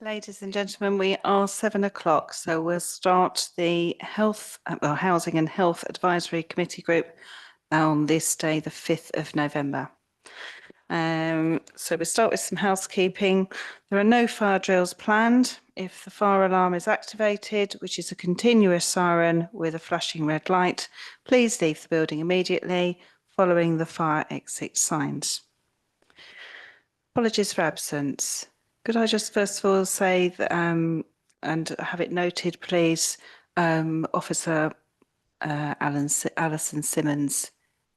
Ladies and gentlemen, we are 7 o'clock, so we'll start the Housing and Health Advisory Committee group on this day, the 5th of November. So we'll start with some housekeeping. There are no fire drills planned. If the fire alarm is activated, which is a continuous siren with a flashing red light, please leave the building immediately following the fire exit signs. Apologies for absence. Could I just first of all say that, and have it noted, please, Officer Alison Simmons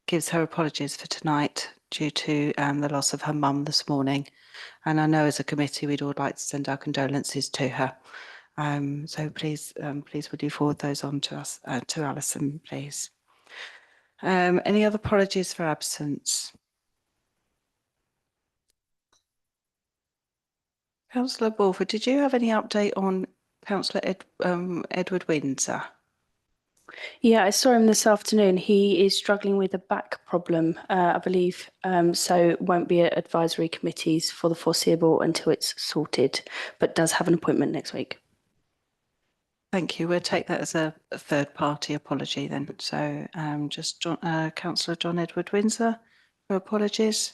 gives her apologies for tonight due to the loss of her mum this morning. And I know as a committee we'd all like to send our condolences to her. So please would you forward those on to us, to Alison, please. Any other apologies for absence? Councillor Walford, did you have any update on Councillor Edward Windsor? Yeah, I saw him this afternoon. He is struggling with a back problem, I believe, so won't be at advisory committees for the foreseeable until it's sorted, but does have an appointment next week. Thank you. We'll take that as a third-party apology then. So just Councillor John Edward Windsor for apologies.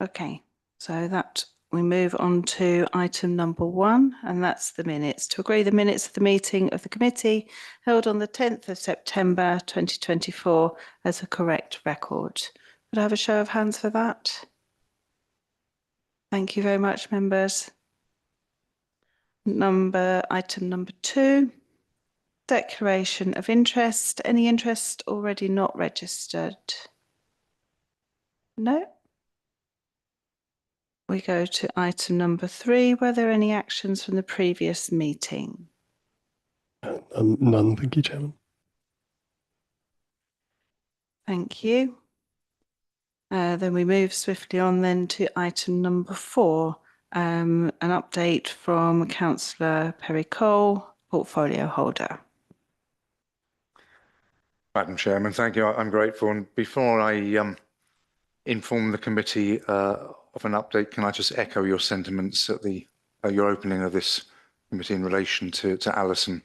Okay, so that we move on to item number 1, and that's the minutes. To agree the minutes of the meeting of the committee held on the 10th of September 2024 as a correct record. Could I have a show of hands for that? Thank you very much, members. Item number 2, declaration of interest. Any interest already not registered? No. We go to item number 3. Were there any actions from the previous meeting? None, thank you, Chairman. Thank you. Then we move swiftly on then to item number 4, an update from Councillor Perry Cole, portfolio holder. Madam Chairman, thank you. I'm grateful. And before I inform the committee of an update, can I just echo your sentiments at the your opening of this committee in relation to Alison,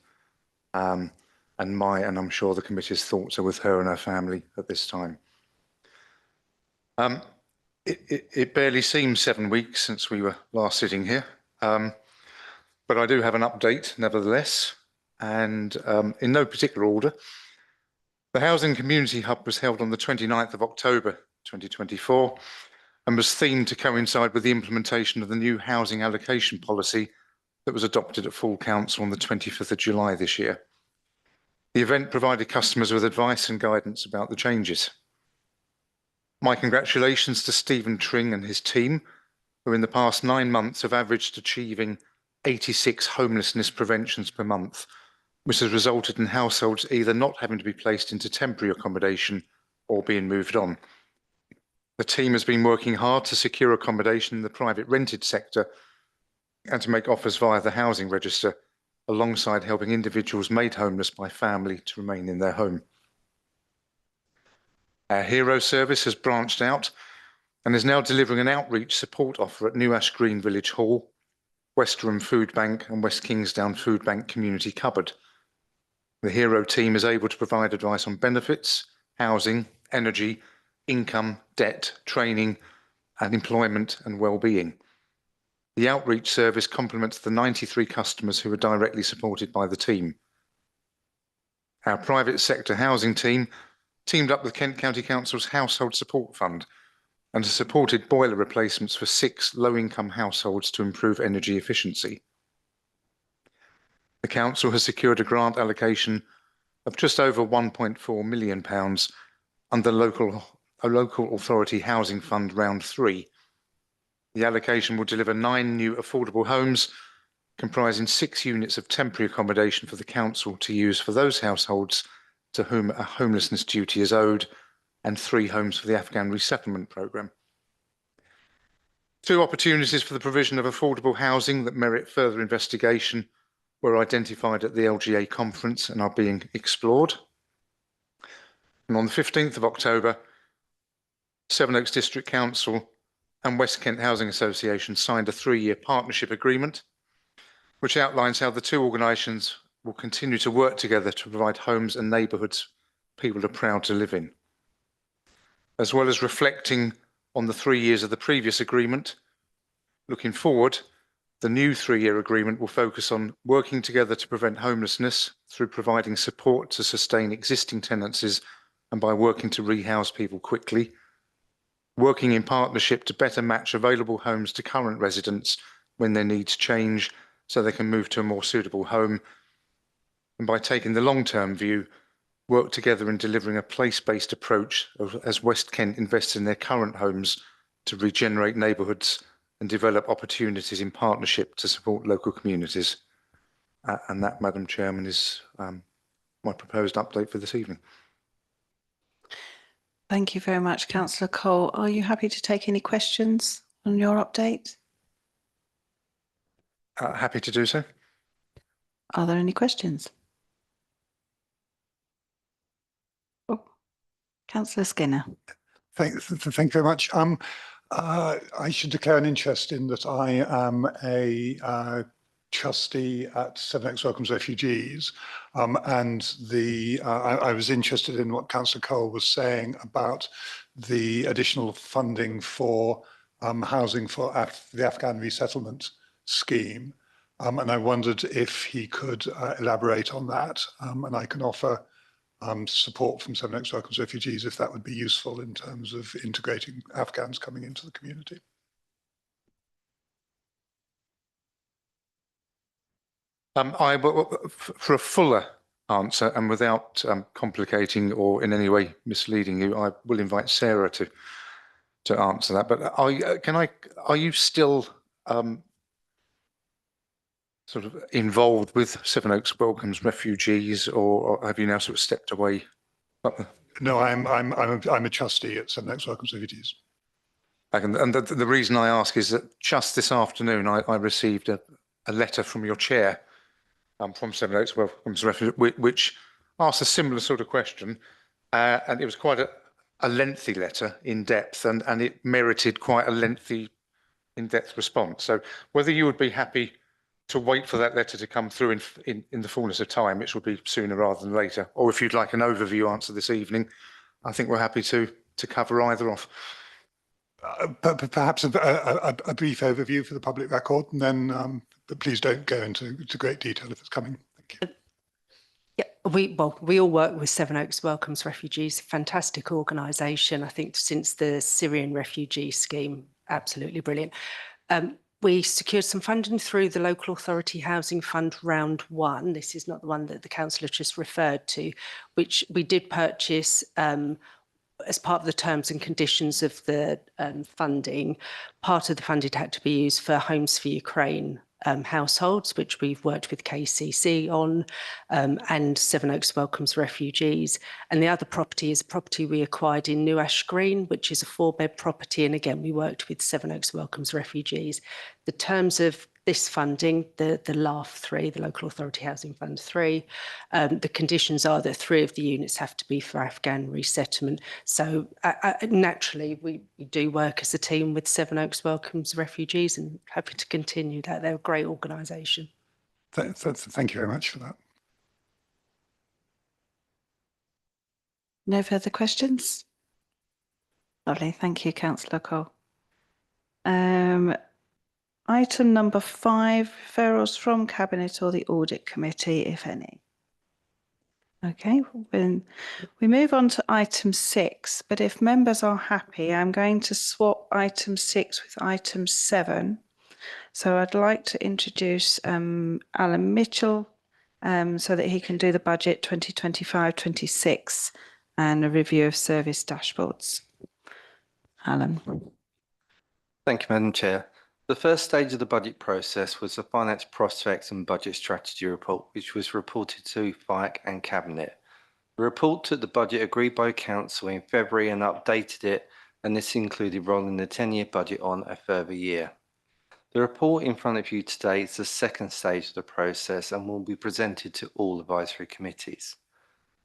and I'm sure the committee's thoughts are with her and her family at this time. It barely seems 7 weeks since we were last sitting here, but I do have an update nevertheless, and in no particular order. The Housing Community Hub was held on the 29th of October 2024 and was themed to coincide with the implementation of the new housing allocation policy that was adopted at full council on the 25th of July this year. The event provided customers with advice and guidance about the changes. My congratulations to Stephen Tring and his team, who in the past 9 months have averaged achieving 86 homelessness preventions per month, which has resulted in households either not having to be placed into temporary accommodation or being moved on. The team has been working hard to secure accommodation in the private rented sector and to make offers via the housing register, alongside helping individuals made homeless by family to remain in their home. Our Hero service has branched out and is now delivering an outreach support offer at New Ash Green Village Hall, Westerham Food Bank and West Kingsdown Food Bank Community Cupboard. The Hero team is able to provide advice on benefits, housing, energy, income, debt, training, and employment and well-being. The outreach service complements the 93 customers who are directly supported by the team. Our private sector housing team teamed up with Kent County Council's Household Support Fund and has supported boiler replacements for 6 low-income households to improve energy efficiency. The council has secured a grant allocation of just over £1.4 million under local authority housing fund round 3. The allocation will deliver 9 new affordable homes comprising 6 units of temporary accommodation for the council to use for those households to whom a homelessness duty is owed, and 3 homes for the Afghan resettlement programme. 2 opportunities for the provision of affordable housing that merit further investigation were identified at the LGA conference and are being explored. And on the 15th of October, Sevenoaks District Council and West Kent Housing Association signed a 3-year partnership agreement which outlines how the two organisations will continue to work together to provide homes and neighbourhoods people are proud to live in. As well as reflecting on the 3 years of the previous agreement, looking forward, the new 3-year agreement will focus on working together to prevent homelessness through providing support to sustain existing tenancies and by working to rehouse people quickly, working in partnership to better match available homes to current residents when their needs change so they can move to a more suitable home, and by taking the long-term view, work together in delivering a place-based approach as West Kent invests in their current homes to regenerate neighbourhoods and develop opportunities in partnership to support local communities. And that, Madam Chairman, is my proposed update for this evening. Thank you very much, Councillor Cole. Are you happy to take any questions on your update? Happy to do so. Are there any questions? Oh, Councillor Skinner. Thank you very much. I should declare an interest in that I am a trustee at Sevenoaks Welcomes Refugees, and I was interested in what Councillor Cole was saying about the additional funding for housing for the Afghan resettlement scheme, and I wondered if he could elaborate on that, and I can offer support from Sevenoaks Welcomes Refugees if that would be useful in terms of integrating Afghans coming into the community. For a fuller answer and without complicating or in any way misleading you, I will invite Sarah to answer that. But are you still sort of involved with Sevenoaks Welcomes Refugees, or have you now sort of stepped away? No, I'm a trustee at Sevenoaks Welcomes Refugees. And the reason I ask is that just this afternoon I received a letter from your chair from Sevenoaks Welcomes Refugees, which asked a similar sort of question, and it was quite a lengthy letter, in depth, and it merited quite a lengthy, in-depth response. So whether you would be happy to wait for that letter to come through in the fullness of time, which will be sooner rather than later, or if you'd like an overview answer this evening, I think we're happy to cover either off. Perhaps a brief overview for the public record, and then but please don't go into great detail if it's coming. Thank you. Yeah, we all work with Sevenoaks Welcomes Refugees, fantastic organisation. I think since the Syrian refugee scheme, absolutely brilliant. We secured some funding through the Local Authority Housing Fund Round 1. This is not the one that the councillor just referred to, which we did purchase as part of the terms and conditions of the funding. Part of the funding had to be used for Homes for Ukraine households, which we've worked with KCC on, and Sevenoaks Welcomes Refugees. And the other property is a property we acquired in New Ash Green, which is a 4-bed property. And again, we worked with Sevenoaks Welcomes Refugees. The terms of this funding, the LAF 3, the Local Authority Housing Fund 3, the conditions are that 3 of the units have to be for Afghan resettlement. So naturally, we do work as a team with Sevenoaks Welcomes Refugees, and happy to continue that. They're a great organisation. Thank you very much for that. No further questions? Lovely. Thank you, Councillor Cole. Item number 5, referrals from Cabinet or the Audit Committee, if any. Okay, then we move on to item 6, but if members are happy, I'm going to swap item 6 with item 7. So I'd like to introduce Alan Mitchell so that he can do the budget 2025-26 and a review of service dashboards. Alan. Thank you, Madam Chair. The first stage of the budget process was the Finance Prospects and Budget Strategy Report, which was reported to FIAC and Cabinet. The report took the budget agreed by Council in February and updated it, and this included rolling the 10-year budget on a further year. The report in front of you today is the second stage of the process and will be presented to all advisory committees.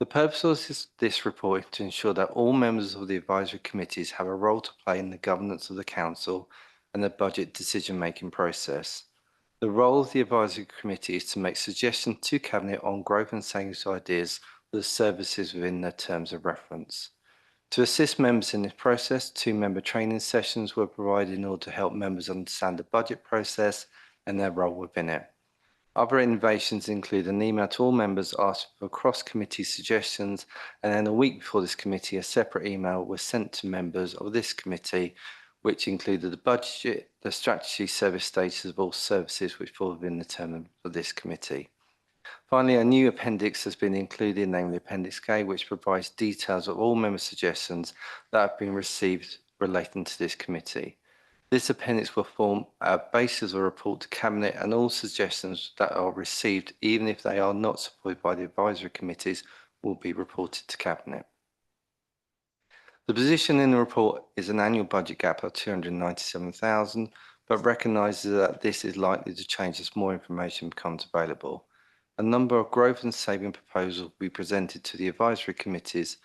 The purpose of this report is to ensure that all members of the advisory committees have a role to play in the governance of the Council and the budget decision-making process. The role of the advisory committee is to make suggestions to Cabinet on growth and savings ideas for the services within their terms of reference. To assist members in this process, 2-member training sessions were provided in order to help members understand the budget process and their role within it. Other innovations include an email to all members asking for cross-committee suggestions, and then a week before this committee, a separate email was sent to members of this committee, which included the budget, the strategy, service status of all services which fall within the term of this committee. Finally, a new appendix has been included, namely Appendix K, which provides details of all member suggestions that have been received relating to this committee. This appendix will form a basis of a report to Cabinet, and all suggestions that are received, even if they are not supported by the advisory committees, will be reported to Cabinet. The position in the report is an annual budget gap of 297,000, but recognises that this is likely to change as more information becomes available. A number of growth and saving proposals will be presented to the advisory committees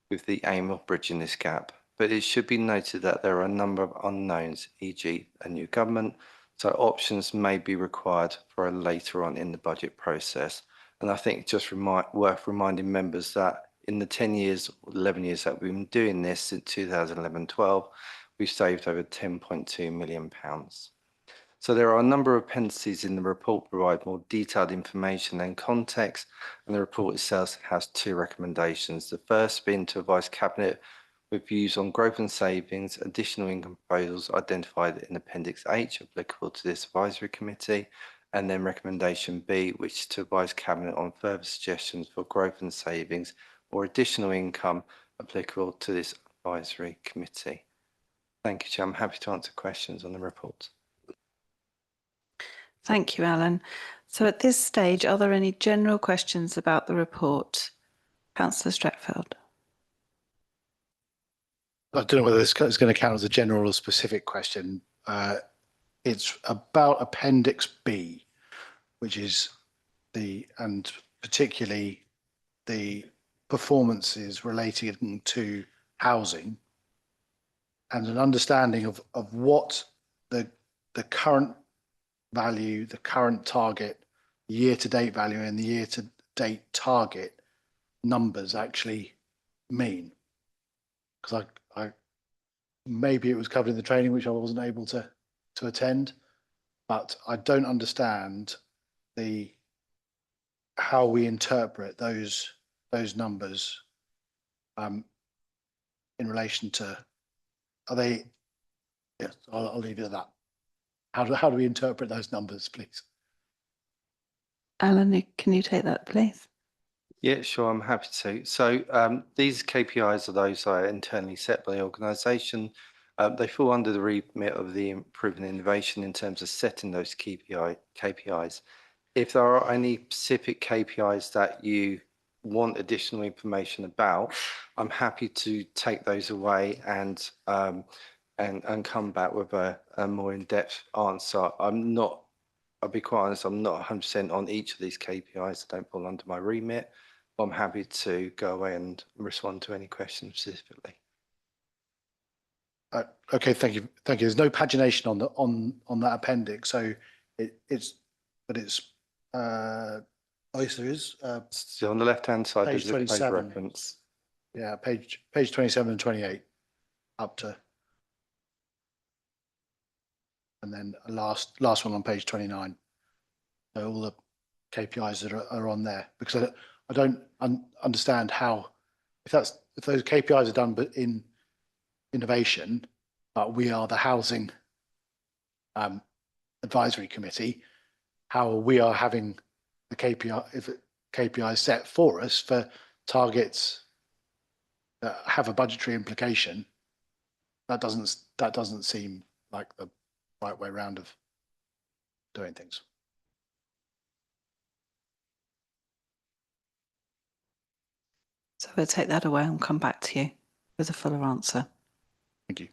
with the aim of bridging this gap. But it should be noted that there are a number of unknowns, e.g. a new government, so options may be required for a later on in the budget process. And I think just worth reminding members that in the 10 years, 11 years that we've been doing this since 2011-12, we've saved over £10.2 million. So there are a number of appendices in the report provide more detailed information and context, and the report itself has 2 recommendations. The first being to advise Cabinet with views on growth and savings, additional income proposals identified in Appendix H applicable to this advisory committee, and then recommendation B, which is to advise Cabinet on further suggestions for growth and savings or additional income applicable to this advisory committee. Thank you, Chair. I'm happy to answer questions on the report. Thank you, Alan. So at this stage, are there any general questions about the report? Councillor Streatfeild. I don't know whether this is going to count as a general or specific question. It's about Appendix B, which is and particularly the performances relating to housing, and an understanding of what the current value, the current target, year-to-date value and the year-to-date target numbers actually mean. Because I maybe it was covered in the training, which I wasn't able to attend, but I don't understand how we interpret those numbers in relation to, are they, yes, I'll leave it at that. How do we interpret those numbers, please? Alan, can you take that, please? Yeah, sure, I'm happy to. So these KPIs are those that are internally set by the organisation. They fall under the remit of the improving innovation in terms of setting those KPIs. If there are any specific KPIs that you want additional information about, I'm happy to take those away and come back with a more in-depth answer. I'll be quite honest, I'm not 100% on each of these KPIs. They don't fall under my remit. I'm happy to go away and respond to any questions specifically. Okay, thank you. There's no pagination on that appendix, so it's oh yes, there is. So on the left-hand side, Page there's a page 27. reference. Yeah, page 27 and 28 up to, and then last one on page 29. So all the KPIs that are on there, because I don't understand how, if those KPIs are done but in innovation, but we are the housing advisory committee, how we are having the KPI set for us for targets that have a budgetary implication. That doesn't seem like the right way round of doing things. So we'll take that away and come back to you with a fuller answer. Thank you.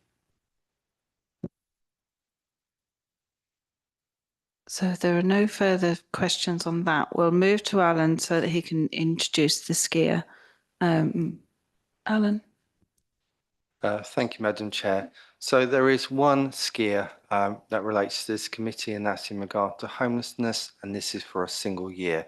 So if there are no further questions on that, we'll move to Alan so that he can introduce the skier. Alan. Thank you, Madam Chair. So there is one skier that relates to this committee, and that's in regard to homelessness, and this is for a single year.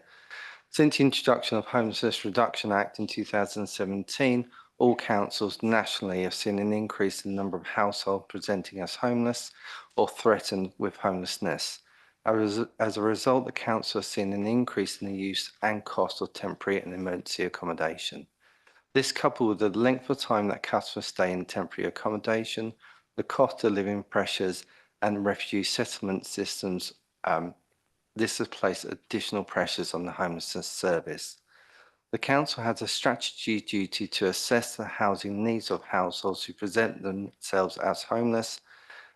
Since the introduction of Homelessness Reduction Act in 2017, all councils nationally have seen an increase in the number of households presenting as homeless or threatened with homelessness. As a result, the council has seen an increase in the use and cost of temporary and emergency accommodation. This, coupled with the length of time that customers stay in temporary accommodation, the cost of living pressures and refugee settlement systems, this has placed additional pressures on the homelessness service. The council has a strategy duty to assess the housing needs of households who present themselves as homeless.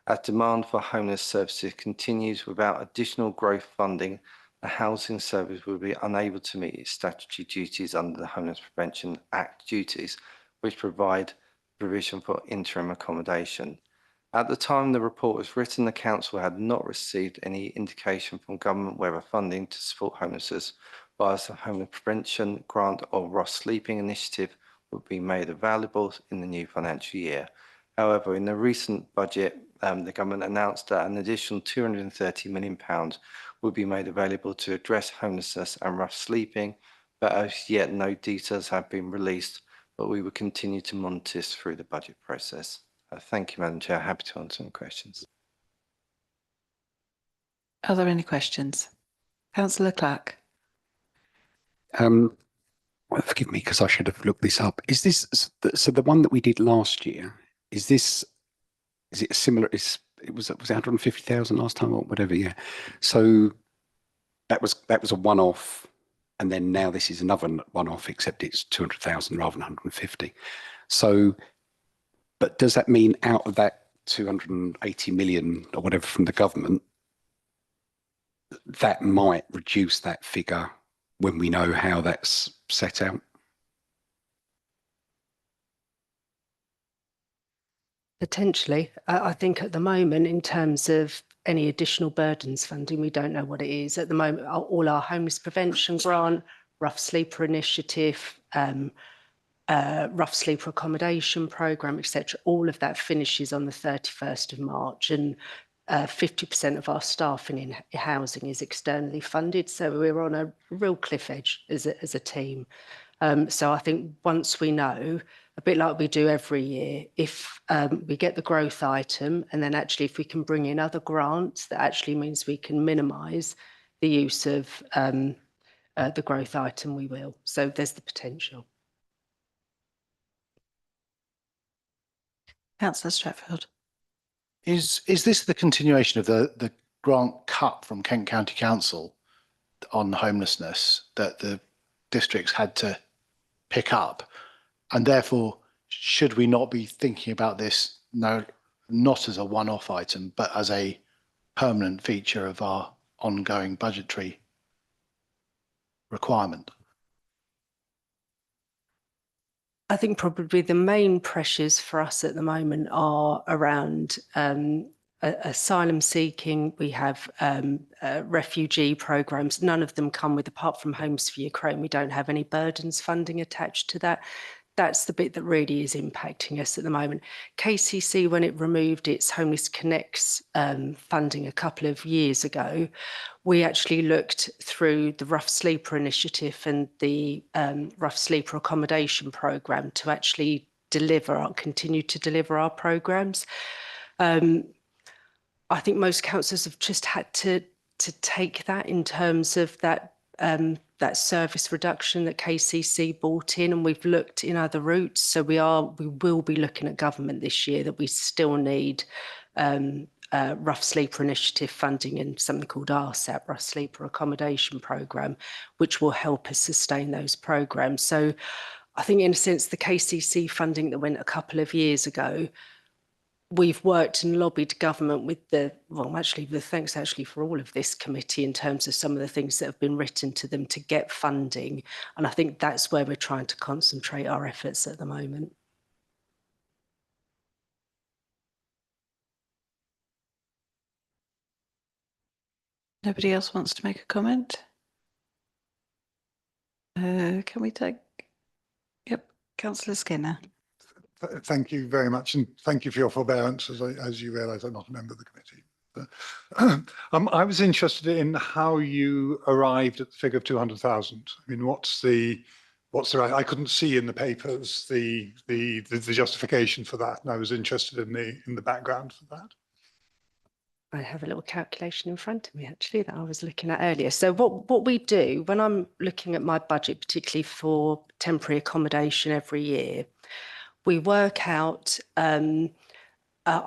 As demand for homeless services continues without additional growth funding, the housing service will be unable to meet its statutory duties under the Homeless Prevention Act duties, which provide provision for interim accommodation. At the time the report was written, the council had not received any indication from government whether funding to support homelessness via the Homeless Prevention Grant or Rough Sleeping Initiative would be made available in the new financial year. However, in the recent budget, the government announced that an additional £230 million would be made available to address homelessness and rough sleeping, but as yet no details have been released, but we will continue to monitor this through the budget process. Thank you, Madam Chair. Happy to answer any questions. Are there any questions? Councillor Clark. Forgive me because I should have looked this up. Is this so? The one that we did last year, is it similar? It was 150,000 last time or whatever. Yeah. So that was a one-off, and then now this is another one-off, except it's 200,000 rather than 150. So, but does that mean out of that 280 million or whatever from the government, that might reduce that figure when we know how that's set out? Potentially. I think at the moment, in terms of any additional burdens funding, we don't know what it is. At the moment, all our homeless prevention grant, rough sleeper initiative, rough sleeper accommodation programme, etc., all of that finishes on the 31st of March, and 50% of our staffing in housing is externally funded. So we're on a real cliff edge as a team. So I think once we know, a bit like we do every year, if we get the growth item, and then actually if we can bring in other grants, that actually means we can minimise the use of the growth item, we will. So there's the potential. Councillor Stratfield. Is this the continuation of the grant cut from Kent County Council on homelessness that the districts had to pick up? And therefore, should we not be thinking about this not as a one-off item, but as a permanent feature of our ongoing budgetary requirement? I think probably the main pressures for us at the moment are around asylum seeking. We have refugee programmes. None of them come with, apart from Homes for Ukraine, we don't have any burdens funding attached to that. That's the bit that really is impacting us at the moment. KCC, when it removed its Homeless Connects funding a couple of years ago, we actually looked through the Rough Sleeper Initiative and the Rough Sleeper Accommodation Programme to actually continue to deliver our programmes. I think most councils have just had to take that in terms of that that service reduction that KCC brought in, and we've looked in other routes. So we will be looking at government this year that we still need Rough Sleeper Initiative funding and something called RSAP, Rough Sleeper Accommodation Programme, which will help us sustain those programmes. So I think in a sense, the KCC funding that went a couple of years ago, we've worked and lobbied government with thanks for all of this committee in terms of some of the things that have been written to them to get funding. And I think that's where we're trying to concentrate our efforts at the moment. Nobody else wants to make a comment? Can we take? Yep, Councillor Skinner. Thank you very much, and thank you for your forbearance. As you realise, I'm not a member of the committee. I was interested in how you arrived at the figure of 200,000. I mean, what's the I couldn't see in the papers the justification for that, and I was interested in the background for that. I have a little calculation in front of me actually that I was looking at earlier. So what we do when I'm looking at my budget, particularly for temporary accommodation every year, we work out, I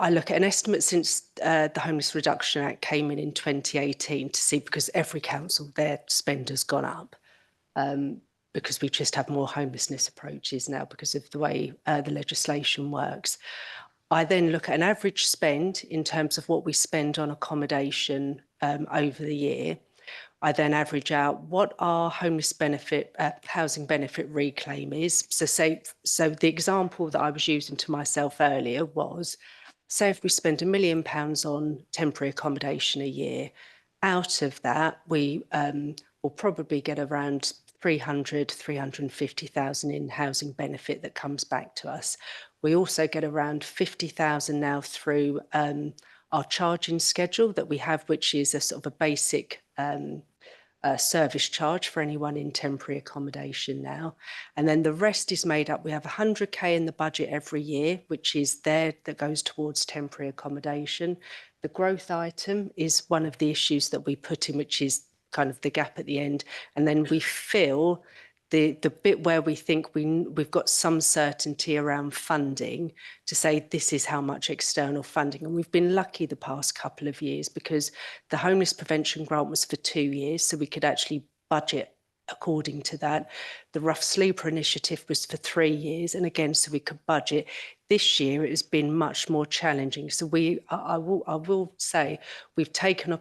look at an estimate since the Homeless Reduction Act came in 2018 to see, because every council, their spend has gone up. Because we just have more homelessness approaches now because of the way the legislation works. I then look at an average spend in terms of what we spend on accommodation over the year. I then average out what our homeless benefit, housing benefit reclaim is. So the example that I was using to myself earlier was, say if we spend £1 million on temporary accommodation a year, out of that we will probably get around 350,000 in housing benefit that comes back to us. We also get around 50,000 now through our charging schedule that we have, which is a sort of a basic service charge for anyone in temporary accommodation now. And then the rest is made up. We have 100k in the budget every year, which is there that goes towards temporary accommodation. The growth item is one of the issues that we put in, which is kind of the gap at the end. And then we fill the bit where we think we've got some certainty around funding to say this is how much external funding. And we've been lucky the past couple of years because the homeless prevention grant was for 2 years, so we could actually budget according to that. The Rough Sleeper initiative was for 3 years, and again, so we could budget. This year it has been much more challenging. So I will say we've taken a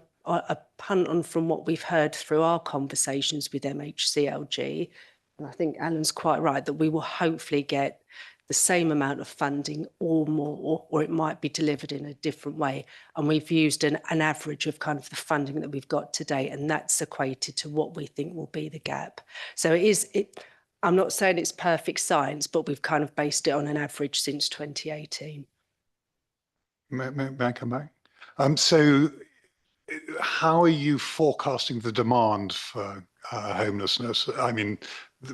punt on from what we've heard through our conversations with MHCLG. And I think Alan's quite right that we will hopefully get the same amount of funding or more, or it might be delivered in a different way. And we've used an average of kind of the funding that we've got today, and that's equated to what we think will be the gap. So I'm not saying it's perfect science, but we've kind of based it on an average since 2018. May I come back? So how are you forecasting the demand for homelessness? I mean,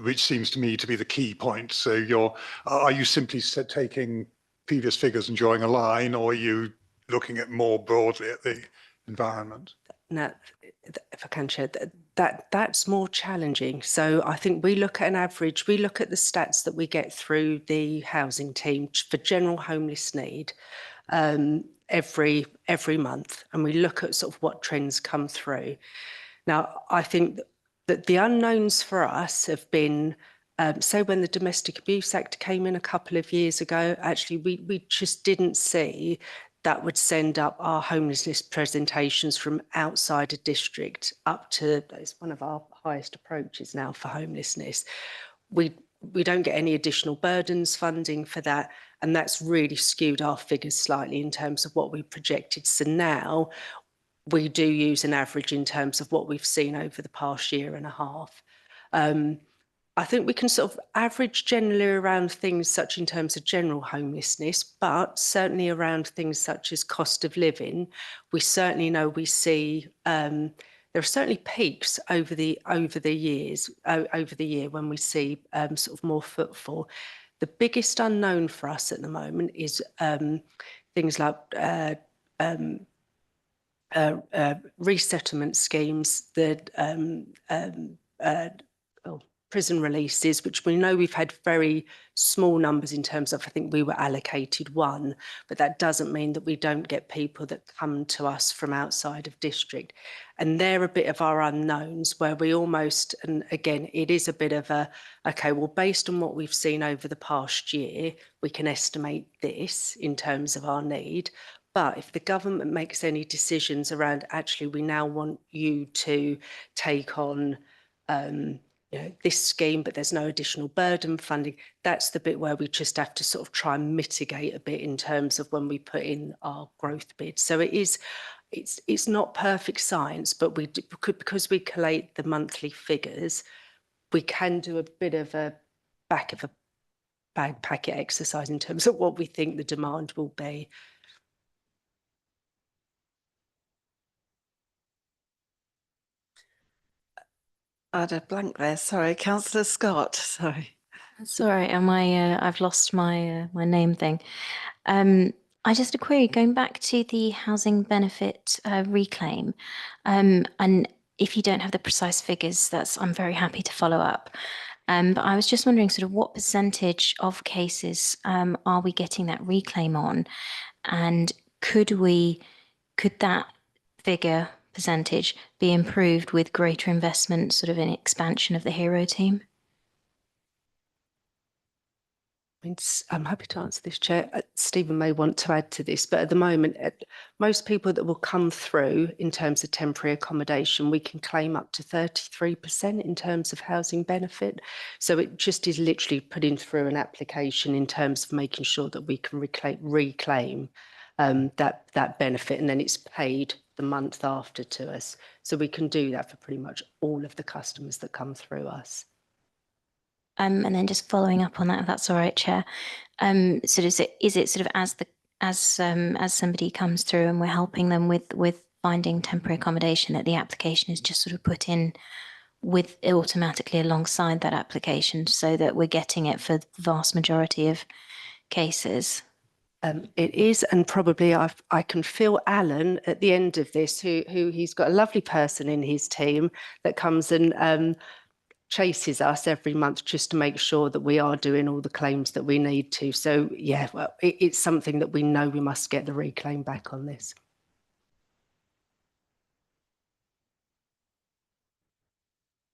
which seems to me to be the key point. So are you simply taking previous figures and drawing a line, or are you looking at more broadly at the environment? Now, if I can share that's more challenging. So I think we look at an average, we look at the stats that we get through the housing team for general homeless need every month, and we look at sort of what trends come through. Now, I think that the unknowns for us have been, so when the Domestic Abuse Act came in a couple of years ago, actually we just didn't see that would send up our homelessness presentations from outside a district up to, it's one of our highest approaches now for homelessness. We don't get any additional burdens funding for that, and that's really skewed our figures slightly in terms of what we projected. So now we do use an average in terms of what we've seen over the past year and a half. I think we can sort of average generally around things such in terms of general homelessness, but certainly around things such as cost of living. We certainly know we see there are certainly peaks over the year when we see sort of more footfall. The biggest unknown for us at the moment is things like resettlement schemes, prison releases, which we know we've had very small numbers in terms of, I think we were allocated 1, but that doesn't mean that we don't get people that come to us from outside of district. And they're a bit of our unknowns where we almost, and again, it is a bit of a, okay, well, based on what we've seen over the past year, we can estimate this in terms of our need. But if the government makes any decisions around, actually, we now want you to take on this scheme, but there's no additional burden funding, that's the bit where we just have to sort of try and mitigate a bit in terms of when we put in our growth bid. So it's not perfect science, but because we collate the monthly figures, we can do a bit of a back of a bag packet exercise in terms of what we think the demand will be. I had a blank there. Sorry, Councillor Scott. Sorry. That's all right. And I've lost my my name thing. I just a query going back to the housing benefit reclaim, and if you don't have the precise figures, I'm very happy to follow up. But I was just wondering, sort of, what percentage of cases are we getting that reclaim on, and could that figure percentage be improved with greater investment, sort of in expansion of the hero team? I'm happy to answer this, Chair. Stephen may want to add to this, but at the moment, most people that will come through in terms of temporary accommodation, we can claim up to 33% in terms of housing benefit. So it just is literally putting through an application in terms of making sure that we can reclaim that benefit, and then it's paid the month after to us. So we can do that for pretty much all of the customers that come through us. And then just following up on that, if that's all right, Chair. So is it sort of as somebody comes through and we're helping them with finding temporary accommodation, that the application is just sort of put in with automatically alongside that application, so that we're getting it for the vast majority of cases? It is, and probably I can feel Alan at the end of this, who he's got a lovely person in his team that comes and chases us every month just to make sure that we are doing all the claims that we need to. So yeah, well, it's something that we know we must get the reclaim back on this.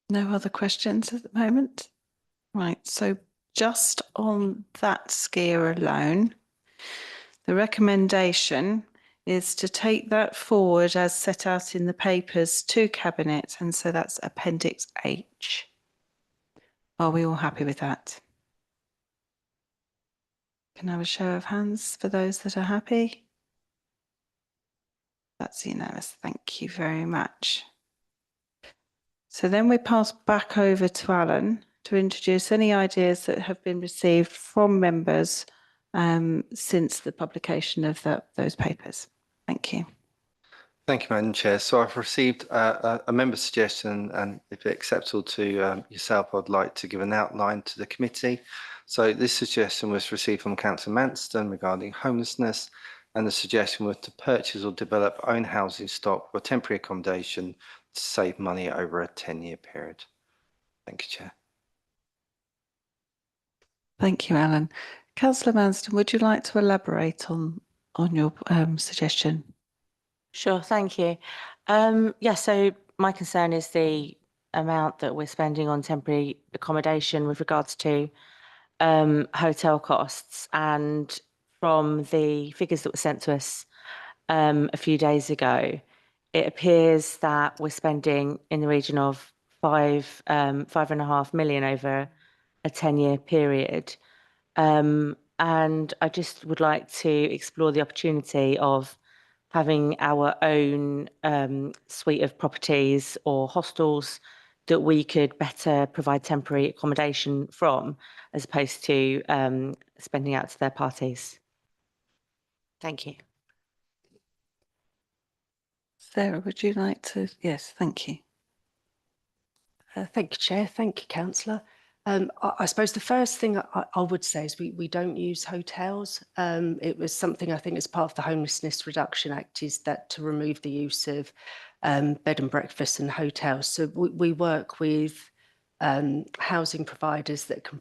No other questions at the moment? Right, so just on that skier alone, the recommendation is to take that forward as set out in the papers to Cabinet, and so that's Appendix H. Are we all happy with that? Can I have a show of hands for those that are happy? That's unanimous. Thank you very much. So then we pass back over to Alan to introduce any ideas that have been received from members since the publication of those papers. Thank you. Thank you, Madam Chair. So I've received a member suggestion, and if it's acceptable to yourself, I'd like to give an outline to the committee. So this suggestion was received from Councillor Manston regarding homelessness, and the suggestion was to purchase or develop own housing stock for temporary accommodation to save money over a 10-year period. Thank you, Chair. Thank you, Alan. Councillor Manston, would you like to elaborate on your suggestion? Sure, thank you. Yeah, so my concern is the amount that we're spending on temporary accommodation with regards to hotel costs, and from the figures that were sent to us a few days ago, it appears that we're spending in the region of 5.5 million over a 10-year period. And I just would like to explore the opportunity of having our own suite of properties or hostels that we could better provide temporary accommodation from, as opposed to spending out to their parties. Thank you. Sarah, would you like to? Yes, thank you. Thank you, Chair. Thank you, Councillor. I suppose the first thing I would say is we don't use hotels. It was something I think as part of the Homelessness Reduction Act, is that to remove the use of bed and breakfast and hotels. So we work with housing providers that can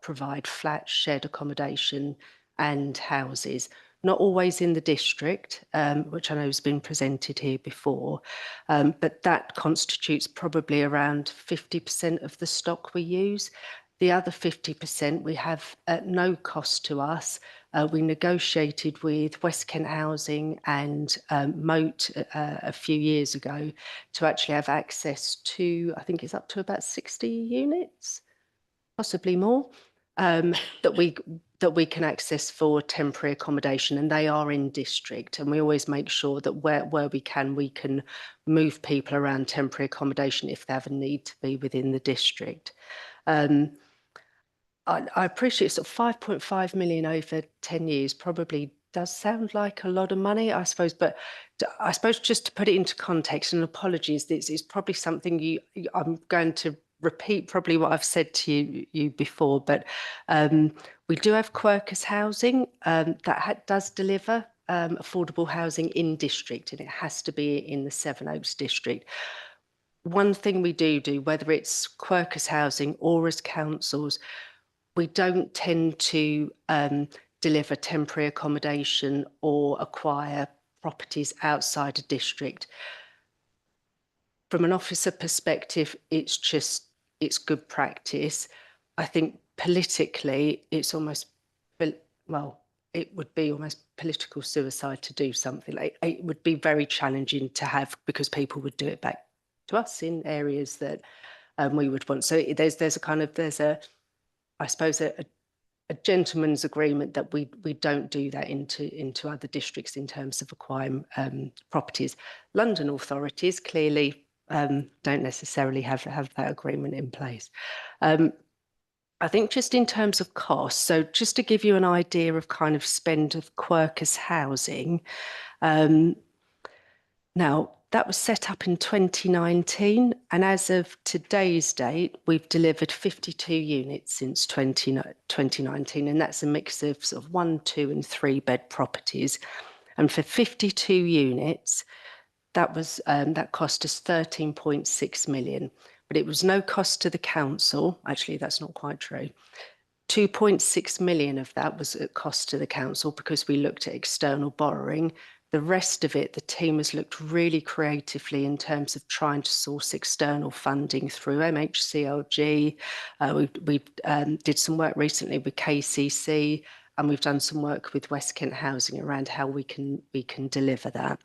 provide flat, shared accommodation and houses. Not always in the district, which I know has been presented here before, but that constitutes probably around 50% of the stock we use. The other 50% we have at no cost to us. We negotiated with West Kent Housing and Moat a few years ago to actually have access to, I think it's up to about 60 units, possibly more, that we can access for temporary accommodation, and they are in district, and we always make sure that where we can move people around temporary accommodation if they have a need to be within the district. I appreciate sort of 5.5 million over 10 years probably does sound like a lot of money, I suppose, but I suppose just to put it into context, and apologies, this is probably something I'm going to repeat probably what I've said to you before, but we do have Quercus Housing that does deliver affordable housing in district, and it has to be in the Sevenoaks district. One thing we do, whether it's Quercus Housing or as councils, we don't tend to deliver temporary accommodation or acquire properties outside a district. From an officer perspective, it's good practice. I think politically, it's almost, well, it would be almost political suicide to do something like it would be very challenging to have, because people would do it back to us in areas that we would want. So there's I suppose a gentleman's agreement that we don't do that into other districts in terms of acquiring properties. London authorities clearly don't necessarily have that agreement in place. I think just in terms of costs, so just to give you an idea of kind of spend of Quercus Housing, now that was set up in 2019, and as of today's date, we've delivered 52 units since 2019, and that's a mix of sort of 1, 2 and 3 bed properties. And for 52 units, that was that cost us 13.6 million, but it was no cost to the council. Actually, that's not quite true. 2.6 million of that was at cost to the council because we looked at external borrowing. The rest of it, the team has looked really creatively in terms of trying to source external funding through MHCLG. We did some work recently with KCC, and we've done some work with West Kent Housing around how we can deliver that.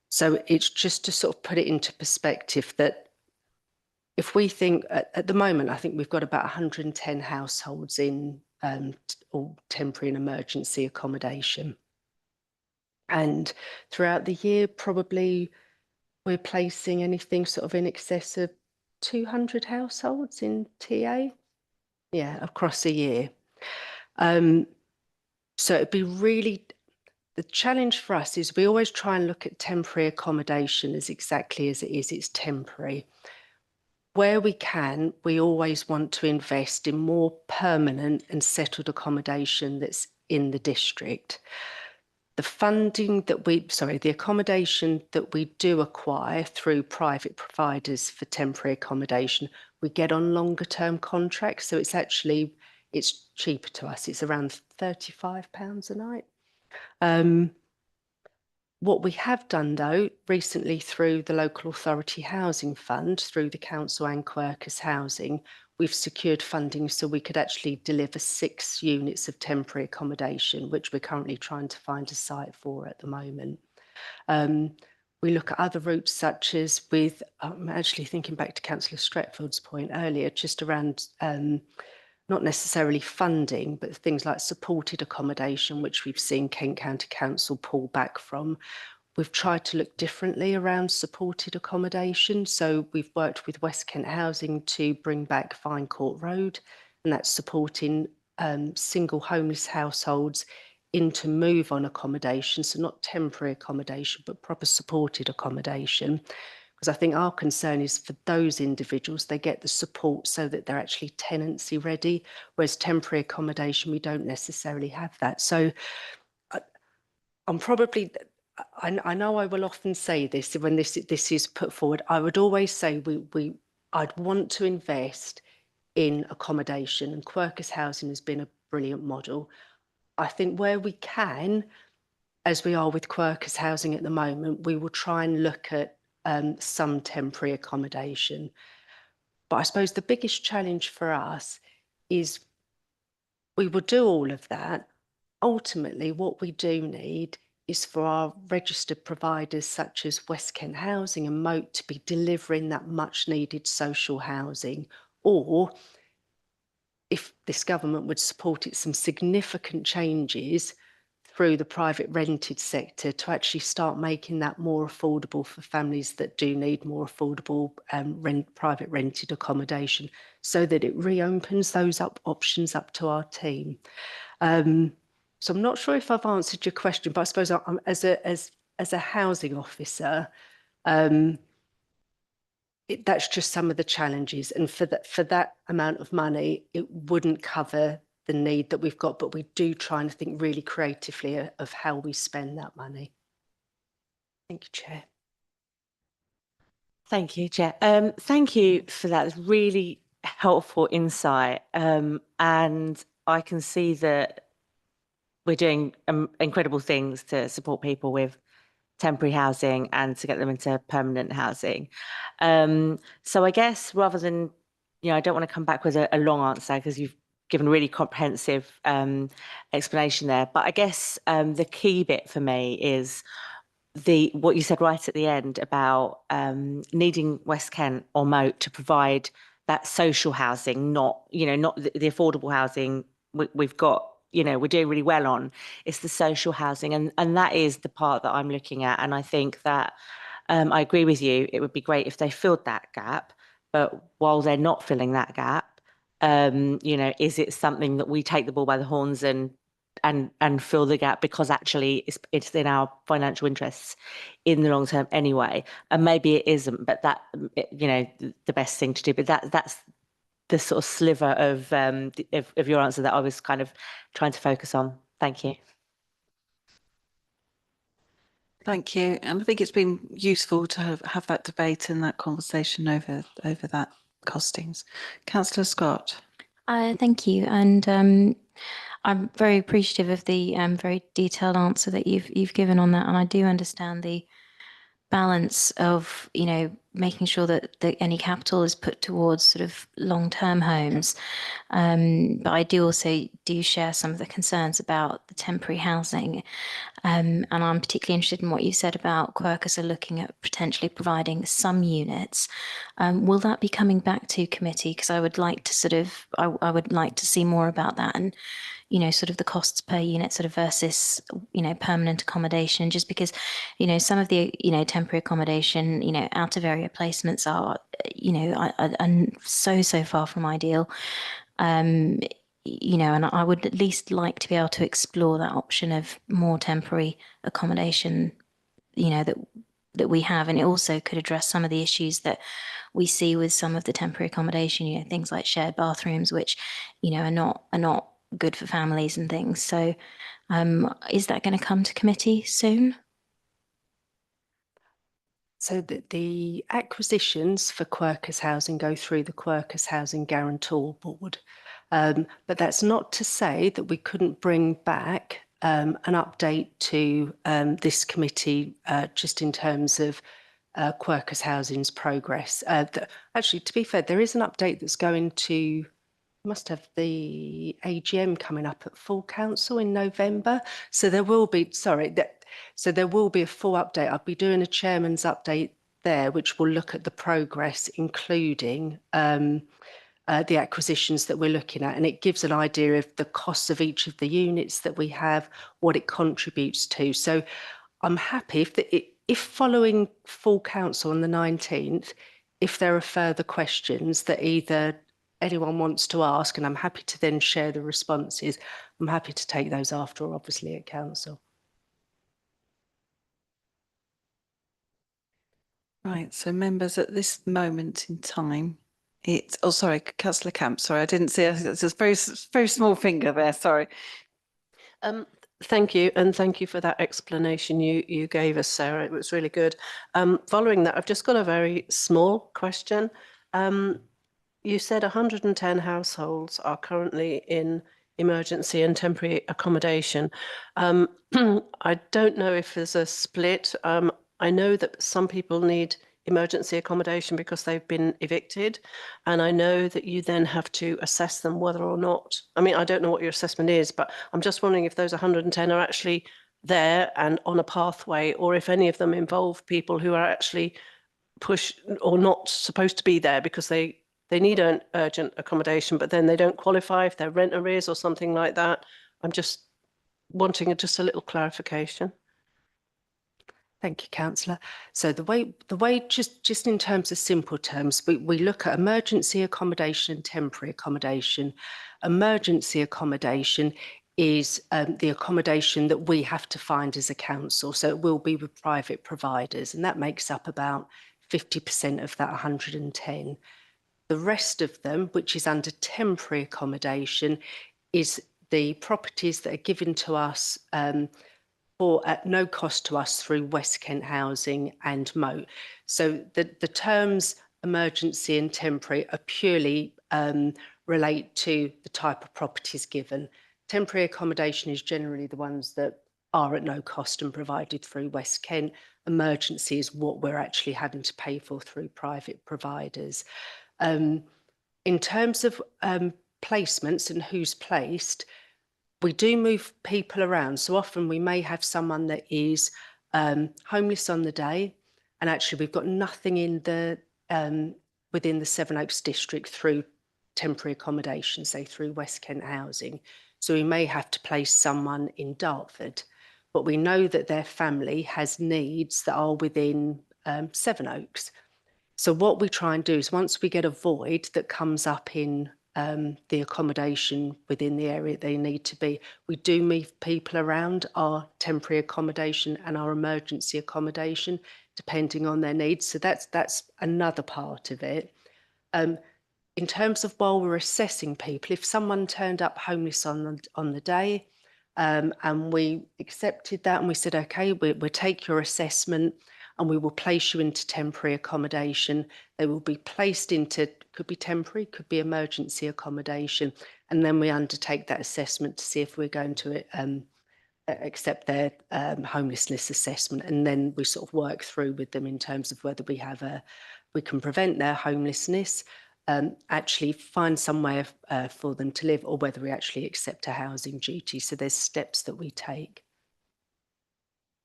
So it's just to sort of put it into perspective that if we think at the moment, I think we've got about 110 households in all temporary and emergency accommodation. And throughout the year, probably we're placing anything sort of in excess of 200 households in TA, yeah, across a year. So it'd be really, the challenge for us is we always try and look at temporary accommodation as exactly as it is, it's temporary. Where we can, we always want to invest in more permanent and settled accommodation that's in the district. The funding that the accommodation that we do acquire through private providers for temporary accommodation, we get on longer term contracts. So it's cheaper to us. It's around £35 a night. What we have done though, recently through the Local Authority Housing Fund, through the Council and Quercus Housing, we've secured funding so we could actually deliver 6 units of temporary accommodation, which we're currently trying to find a site for at the moment. We look at other routes such as with, I'm actually thinking back to Councillor Stretfield's point earlier, just around not necessarily funding, but things like supported accommodation, which we've seen Kent County Council pull back from. We've tried to look differently around supported accommodation. So we've worked with West Kent Housing to bring back Vine Court Road, and that's supporting single homeless households into move on accommodation. So not temporary accommodation, but proper supported accommodation. Because I think our concern is for those individuals, they get the support so that they're actually tenancy ready, whereas temporary accommodation, we don't necessarily have that. So I'm probably, I know I will often say this when this is put forward. I would always say I'd want to invest in accommodation, and Quercus Housing has been a brilliant model. I think where we can, as we are with Quercus Housing at the moment, we will try and look at some temporary accommodation. But I suppose the biggest challenge for us is we will do all of that. Ultimately, what we do need is for our registered providers such as West Kent Housing and Moat to be delivering that much needed social housing, or if this government would support it, some significant changes through the private rented sector to actually start making that more affordable for families that do need more affordable private rented accommodation, so that it reopens those options up to our team. I'm not sure if I've answered your question, but I suppose I'm, as a housing officer, that's just some of the challenges. And for that amount of money, it wouldn't cover the need that we've got, but we do try and think really creatively of how we spend that money. Thank you, Chair. Thank you, Chair. Thank you for that. It's really helpful insight. And I can see that we're doing incredible things to support people with temporary housing and to get them into permanent housing. So I guess rather than, I don't want to come back with a long answer because you've given a really comprehensive explanation there. But I guess the key bit for me is what you said right at the end about needing West Kent or Moat to provide that social housing, not the affordable housing we've got. We're doing really well on. It's the social housing, and that is the part that I'm looking at. And I think that I agree with you. It would be great if they filled that gap, but while they're not filling that gap, is it something that we take the ball by the horns and fill the gap, because actually it's in our financial interests in the long term anyway? And maybe it isn't, but that the best thing to do. But that's the sort of sliver of your answer that I was kind of trying to focus on. Thank you. Thank you. And I think it's been useful to have that debate and that conversation over that costings. Councillor Scott. Thank you. And I'm very appreciative of the very detailed answer that you've given on that. And I do understand the balance of, making sure that any capital is put towards sort of long-term homes. But I do also share some of the concerns about the temporary housing. And I'm particularly interested in what you said about Quercus are looking at potentially providing some units. Will that be coming back to committee? Because I would like to I would like to see more about that, and sort of the costs per unit sort of versus, permanent accommodation, just because, some of the, temporary accommodation, out of area placements are, are so far from ideal. And I would at least like to be able to explore that option of more temporary accommodation, that we have. And it also could address some of the issues that we see with some of the temporary accommodation, things like shared bathrooms, which, are not good for families and things. So is that going to come to committee soon? So the acquisitions for Quercus Housing go through the Quercus Housing Guarantor Board. But that's not to say that we couldn't bring back an update to this committee just in terms of Quercus Housing's progress. Actually, to be fair, there is an update that's going to, must have the AGM coming up at full council in November. So there will be, so there will be a full update. I'll be doing a chairman's update there, which will look at the progress, including the acquisitions that we're looking at. And it gives an idea of the costs of each of the units that we have, what it contributes to. So I'm happy if following full council on the 19th, if there are further questions that either anyone wants to ask, and I'm happy to then share the responses, I'm happy to take those after, obviously, at council. Right, so members, at this moment in time, sorry, Councillor Camp, sorry, I didn't see, it's a very small finger there, sorry. Thank you, and thank you for that explanation you gave us, Sarah. It was really good. Following that, I've just got a very small question. You said 110 households are currently in emergency and temporary accommodation. I don't know if there's a split. I know that some people need emergency accommodation because they've been evicted, and I know that you then have to assess them whether or not, I mean, I don't know what your assessment is, but I'm just wondering if those 110 are actually there and on a pathway, or if any of them involve people who are actually pushed or not supposed to be there because they need an urgent accommodation, but then they don't qualify if their rent arrears or something like that. I'm just wanting just a little clarification. Thank you, Councillor. So the way just in terms of simple terms, we look at emergency accommodation and temporary accommodation. Emergency accommodation is the accommodation that we have to find as a council. So it will be with private providers, and that makes up about 50% of that 110. The rest of them, which is under temporary accommodation, is the properties that are given to us for at no cost to us through West Kent Housing and Moat. So the terms emergency and temporary are purely relate to the type of properties given. Temporary accommodation is generally the ones that are at no cost and provided through West Kent. Emergency is what we're actually having to pay for through private providers. In terms of placements and who's placed, we do move people around. So often we may have someone that is homeless on the day, and actually we've got nothing in the within the Sevenoaks district through temporary accommodation, say through West Kent Housing. So we may have to place someone in Dartford, but we know that their family has needs that are within Sevenoaks. So what we try and do is once we get a void that comes up in the accommodation within the area they need to be, we do move people around our temporary accommodation and our emergency accommodation, depending on their needs. So that's another part of it. In terms of while we're assessing people, if someone turned up homeless on the day and we accepted that and we said, okay, we'll take your assessment and we will place you into temporary accommodation. They will be placed into, could be temporary, could be emergency accommodation. And then we undertake that assessment to see if we're going to accept their homelessness assessment. And then we sort of work through with them in terms of whether we can prevent their homelessness, actually find somewhere for them to live, or whether we actually accept a housing duty. So there's steps that we take.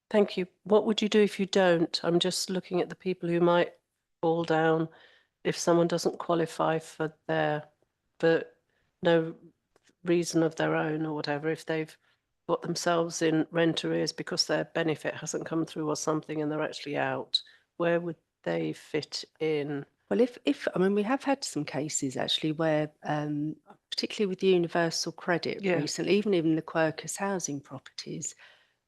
Thank you. What would you do if you don't? I'm just looking at the people who might fall down if someone doesn't qualify for no reason of their own or whatever, if they've got themselves in rent arrears because their benefit hasn't come through or something and they're actually out, where would they fit in? Well, I mean, we have had some cases actually where, particularly with Universal Credit recently, even in the Quercus housing properties,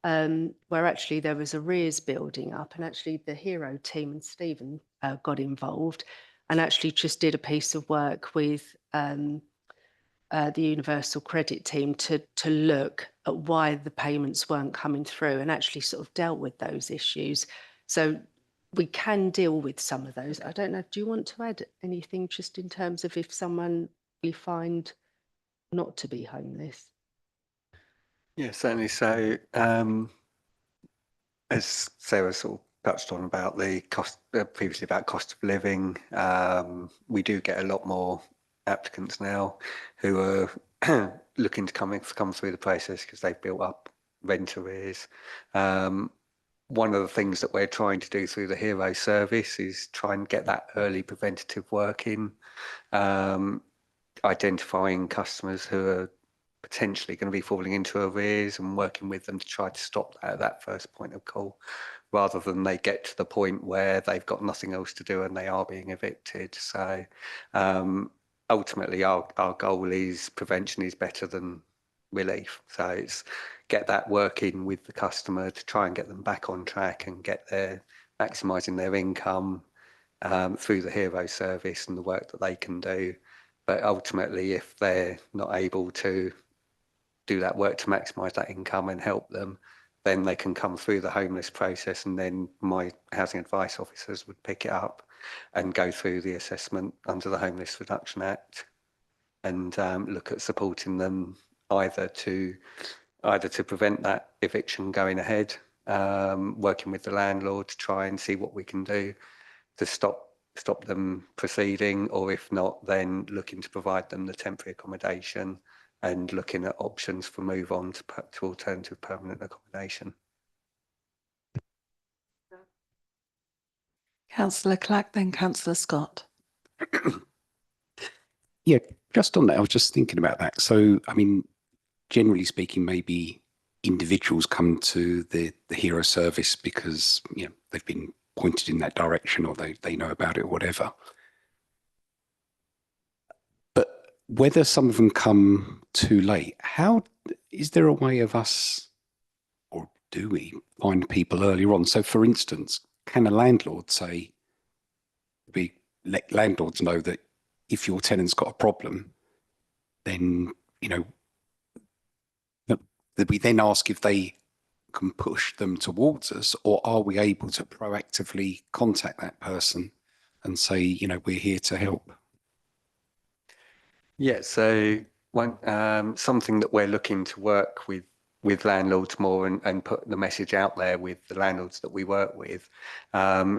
where actually there was arrears building up, and actually the Hero team and Stephen got involved and actually just did a piece of work with the Universal Credit team to look at why the payments weren't coming through and actually sort of dealt with those issues. So we can deal with some of those. I don't know, do you want to add anything just in terms of if someone we find not to be homeless? Yeah, certainly. So as Sarah sort of touched on about the cost, previously about cost of living, we do get a lot more applicants now who are looking to come through the process because they've built up rent arrears. One of the things that we're trying to do through the Hero service is try and get that early preventative work in, identifying customers who are potentially going to be falling into arrears and working with them to try to stop that at that first point of call, rather than they get to the point where they've got nothing else to do and they are being evicted. So ultimately our goal is prevention is better than relief. So it's get that work in with the customer to try and get them back on track and get maximising their income through the Hero service and the work that they can do. But ultimately, if they're not able to do that work to maximise that income and help them, then they can come through the homeless process, and then my housing advice officers would pick it up and go through the assessment under the Homeless Reduction Act and look at supporting them either to prevent that eviction going ahead, working with the landlord to try and see what we can do to stop them proceeding, or if not, then looking to provide them the temporary accommodation and looking at options for move on to alternative permanent accommodation. Councillor Clack, then Councillor Scott. Yeah, just on that, I was just thinking about that. So, I mean, generally speaking, maybe individuals come to the Hero service because, you know, they've been pointed in that direction or they know about it or whatever. But whether some of them come too late, how is there a way of us, or do we find people earlier on? So for instance, can a landlord say, we let landlords know that if your tenant's got a problem, then, you know, that we then ask if they can push them towards us, or are we able to proactively contact that person and say, you know, we're here to help? Yeah, so something that we're looking to work with landlords more and put the message out there with the landlords that we work with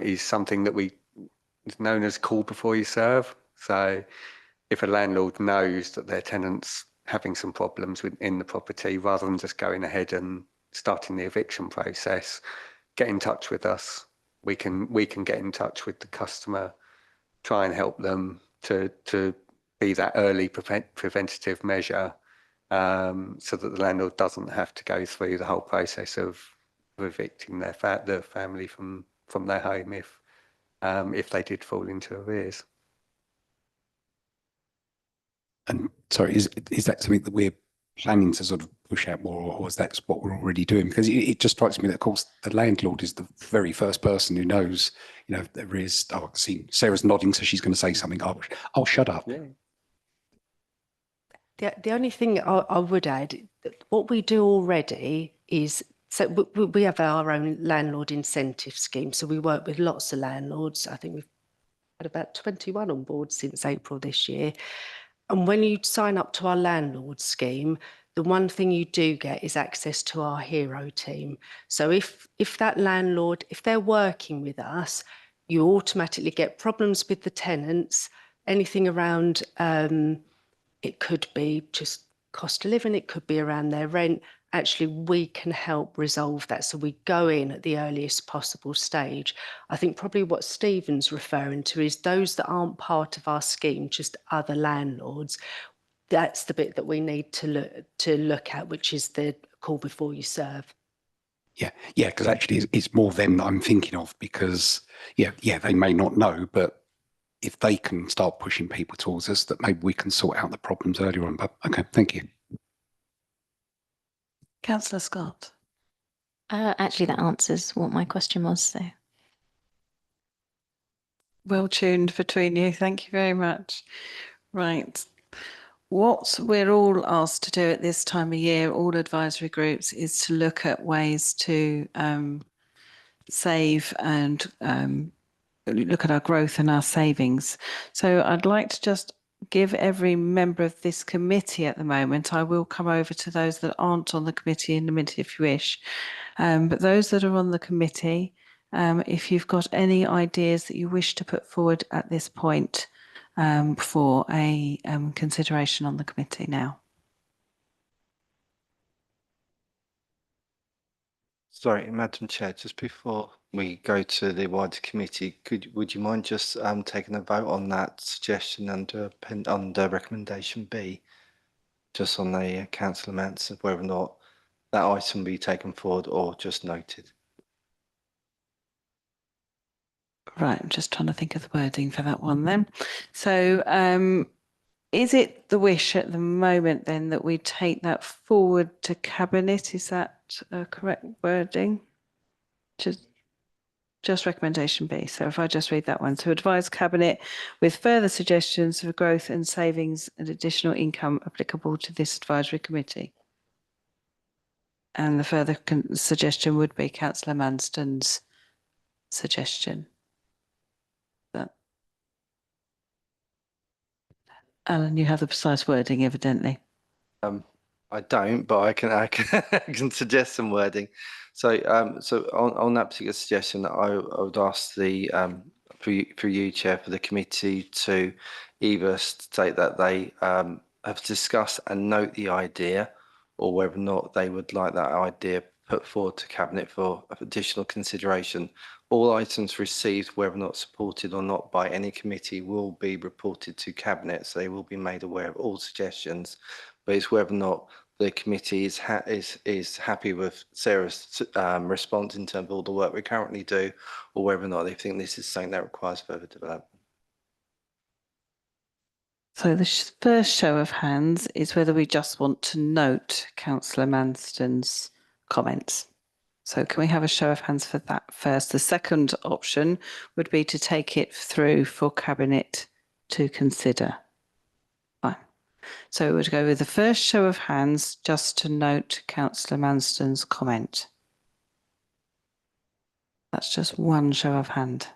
is something that is known as call before you serve. So if a landlord knows that their tenant's having some problems in the property, rather than just going ahead and starting the eviction process, get in touch with us. We can get in touch with the customer, try and help them to be that early preventative measure, so that the landlord doesn't have to go through the whole process of evicting their family from their home if they did fall into arrears. And sorry, is that something that we're planning to sort of push out more, or is that what we're already doing? Because it just strikes me that, of course, the landlord is the very first person who knows, you know, there is. Oh, I see Sarah's nodding, so she's going to say something. I'll shut up. Yeah. The only thing I would add, what we do already is, so we have our own landlord incentive scheme. So we work with lots of landlords. I think we've had about 21 on board since April this year. And when you sign up to our landlord scheme, the one thing you do get is access to our hero team. So if that landlord, if they're working with us, you automatically get problems with the tenants, anything around, it could be just cost of living, it could be around their rent. Actually, we can help resolve that. So we go in at the earliest possible stage. I think probably what Stephen's referring to is those that aren't part of our scheme, just other landlords. That's the bit that we need to look at, which is the call before you serve. Yeah, because actually it's more them that I'm thinking of, because yeah, they may not know, but if they can start pushing people towards us, that maybe we can sort out the problems earlier on. But okay, thank you. Councillor Scott. Actually, that answers what my question was. So Well tuned between you. Thank you very much. Right. What we're all asked to do at this time of year, all advisory groups, is to look at ways to save and look at our growth and our savings. So I'd like to just give every member of this committee at the moment, I will come over to those that aren't on the committee in a minute if you wish, but those that are on the committee, if you've got any ideas that you wish to put forward at this point for a consideration on the committee now. Sorry, Madam Chair, just before we go to the wider committee, would you mind just taking a vote on that suggestion under recommendation B, just on the council amounts of whether or not that item be taken forward or just noted? Right, I'm just trying to think of the wording for that one then. So is it the wish at the moment then that we take that forward to Cabinet? Is that correct wording? Just recommendation B. So if I just read that one, to advise Cabinet with further suggestions for growth and savings and additional income applicable to this advisory committee. And the further suggestion would be Councillor Manston's suggestion. Alan, you have the precise wording, evidently. I don't, but I can suggest some wording. So, so on that particular suggestion, I would ask the for you, Chair, for the committee to either state that they have discussed and note the idea, or whether or not they would like that idea put forward to Cabinet for additional consideration. All items received, whether or not supported or not by any committee, will be reported to Cabinet, so they will be made aware of all suggestions. But it's whether or not the committee is happy with Sarah's response in terms of all the work we currently do, or whether or not they think this is something that requires further development. So the first show of hands is whether we just want to note Councillor Manston's comments. So can we have a show of hands for that first? The second option would be to take it through for Cabinet to consider. Fine. So we would go with the first show of hands just to note Councillor Manston's comment. That's just one show of hand.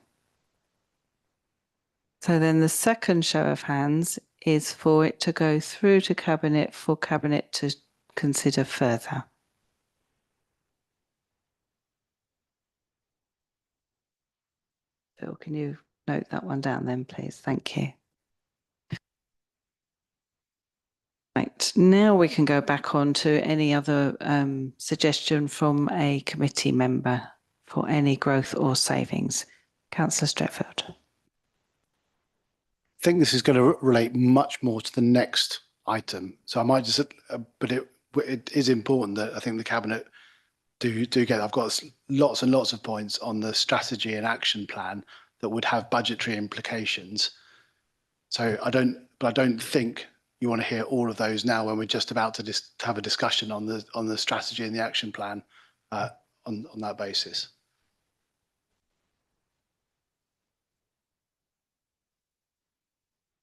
So then the second show of hands is for it to go through to Cabinet for Cabinet to consider further. Phil, can you note that one down then, please? Thank you. Right, now we can go back on to any other suggestion from a committee member for any growth or savings. Councillor Stretford. I think this is going to relate much more to the next item. So I might just, but it is important that I think the Cabinet do get, I've got lots and lots of points on the strategy and action plan that would have budgetary implications. So I don't think you want to hear all of those now when we're just about to just have a discussion on the strategy and the action plan on that basis.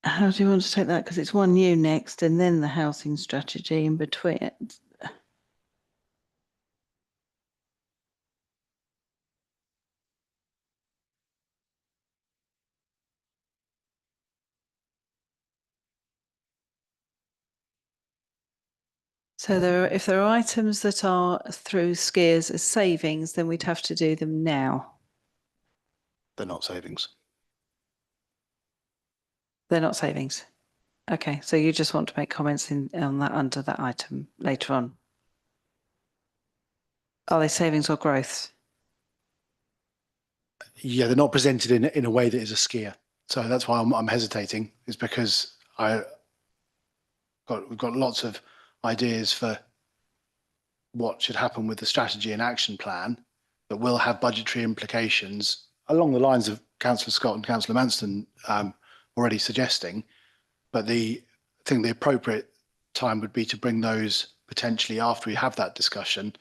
How do you want to take that? Because it's 1U next and then the housing strategy in between it. So if there are items that are through skiers as savings, then we'd have to do them now. They're not savings. They're not savings. Okay, so you just want to make comments on that under that item later on. Are they savings or growth? Yeah, they're not presented in a way that is a skier. So that's why I'm hesitating, is because we've got lots of ideas for what should happen with the strategy and action plan that will have budgetary implications along the lines of Councillor Scott and Councillor Manston already suggesting. But I think the appropriate time would be to bring those potentially after we have that discussion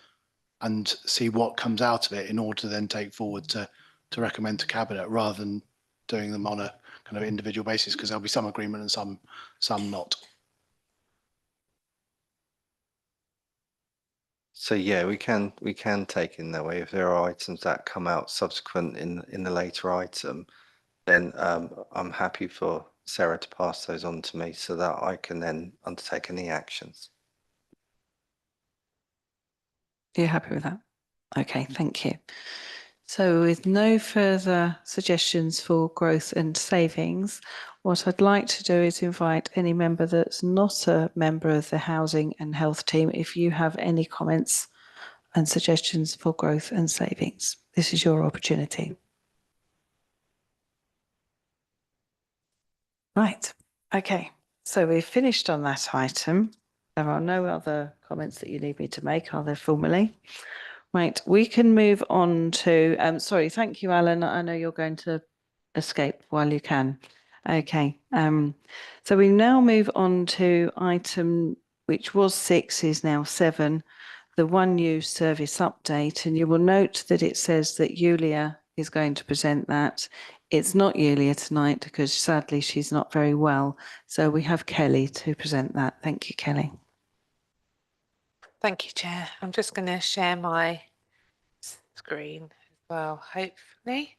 and see what comes out of it in order to then take forward to recommend to Cabinet, rather than doing them on a kind of individual basis, because there'll be some agreement and some not. So yeah, we can take in that way. If there are items that come out subsequent in the later item, then I'm happy for Sarah to pass those on to me so that I can then undertake any actions. You're happy with that? Okay, thank you. So with no further suggestions for growth and savings, what I'd like to do is invite any member that's not a member of the Housing and Health team, if you have any comments and suggestions for growth and savings. This is your opportunity. Right, okay, so we've finished on that item. There are no other comments that you need me to make, are there formally? Right, we can move on to, sorry, thank you, Alan. I know you're going to escape while you can. Okay, so we now move on to item, which was 6, is now 7, the 1U service update. And you will note that it says that Yulia is going to present that. It's not Yulia tonight because sadly she's not very well. So we have Kelly to present that. Thank you, Kelly. Thank you, Chair. I'm just going to share my screen as well, hopefully.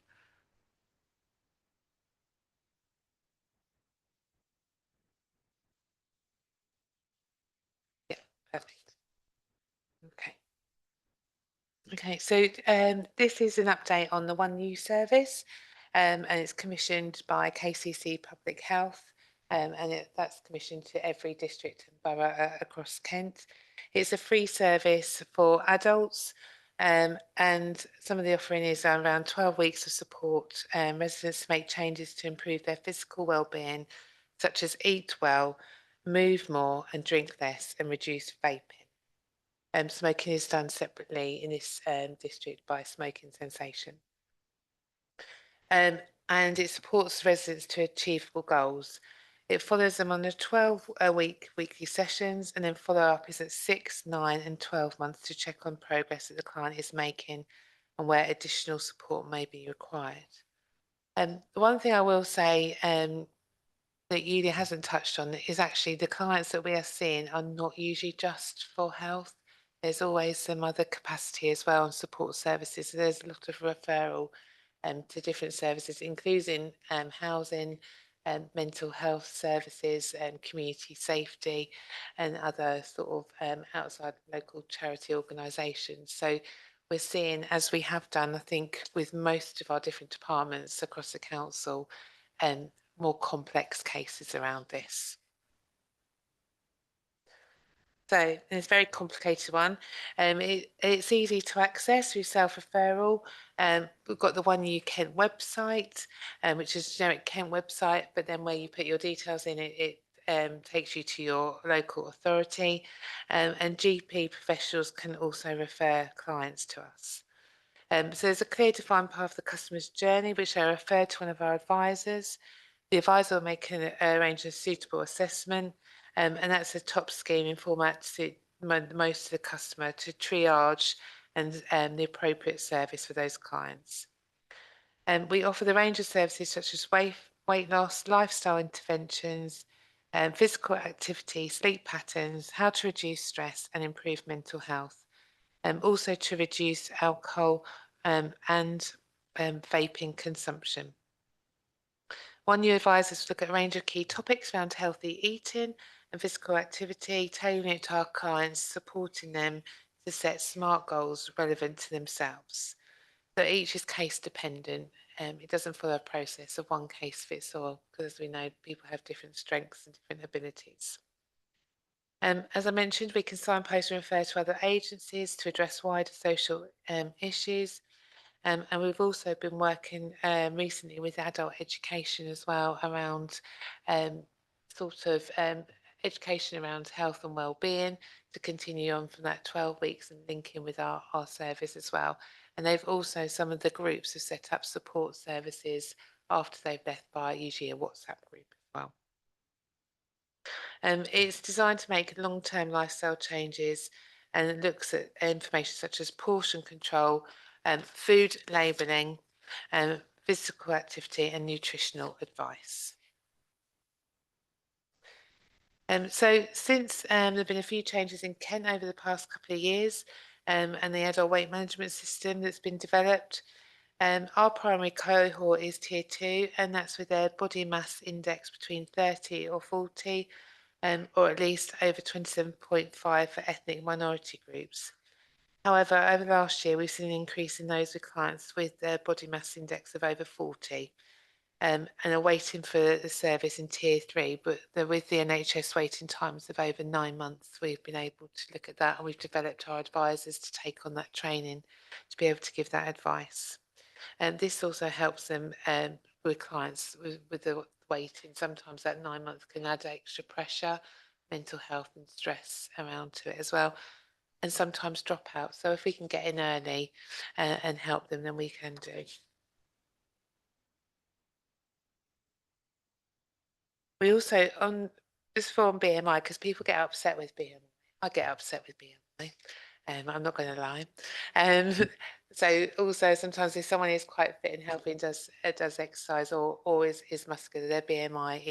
Yeah, perfect. Okay. Okay, so this is an update on the 1U service, and it's commissioned by KCC Public Health, and that's commissioned to every district and borough across Kent. It's a free service for adults, and some of the offering is around 12 weeks of support, residents to make changes to improve their physical well-being, such as eat well, move more and drink less, and reduce vaping. Smoking is done separately in this district by Smoking Sensation. And it supports residents to achievable goals. It follows them on the 12-week weekly sessions, and then follow-up is at 6, 9 and 12 months to check on progress that the client is making and where additional support may be required. One thing I will say that Yulia hasn't touched on is actually the clients that we are seeing are not usually just for health. There's always some other capacity as well and support services. So there's a lot of referral to different services, including housing, mental health services and community safety and other sort of outside local charity organisations. So we're seeing, as we have done, I think, with most of our different departments across the council, more complex cases around this. So it's a very complicated one. It's easy to access through self-referral. We've got the One U Kent website, which is a generic Kent website, but then where you put your details in, it takes you to your local authority. And GP professionals can also refer clients to us. So there's a clear defined path of the customer's journey, which they refer to one of our advisors. The advisor will make arrange a suitable assessment, and that's a top scheme in format to suit most of the customer to triage and the appropriate service for those clients. We offer the range of services such as weight loss, lifestyle interventions, physical activity, sleep patterns, how to reduce stress and improve mental health, also to reduce alcohol and vaping consumption. One U advisors look at a range of key topics around healthy eating and physical activity, tailoring it to our clients, supporting them to set SMART goals relevant to themselves. So each is case dependent. It doesn't follow a process of one case fits all, because as we know, people have different strengths and different abilities. As I mentioned, we can signpost and refer to other agencies to address wider social issues. And we've also been working recently with adult education as well around education around health and well-being to continue on from that 12 weeks and linking with our service as well. And they've also, some of the groups have set up support services after they've left by usually a WhatsApp group as well. It's designed to make long-term lifestyle changes, and it looks at information such as portion control, food labelling, physical activity and nutritional advice. So since there have been a few changes in Kent over the past couple of years, and the adult weight management system that's been developed, our primary cohort is tier 2, and that's with their body mass index between 30 or 40, or at least over 27.5 for ethnic minority groups. However, over last year, we've seen an increase in those with clients with their body mass index of over 40, and are waiting for the service in tier 3, but with the NHS waiting times of over 9 months, we've been able to look at that, and we've developed our advisors to take on that training to be able to give that advice. And this also helps them with clients with the waiting. Sometimes that 9 months can add extra pressure, mental health and stress around to it as well, and sometimes dropout. So if we can get in early and help them, then we can do. We also, on this form BMI, because people get upset with BMI. I get upset with BMI. I'm not going to lie. So also sometimes if someone is quite fit and healthy and does exercise or is muscular, their BMI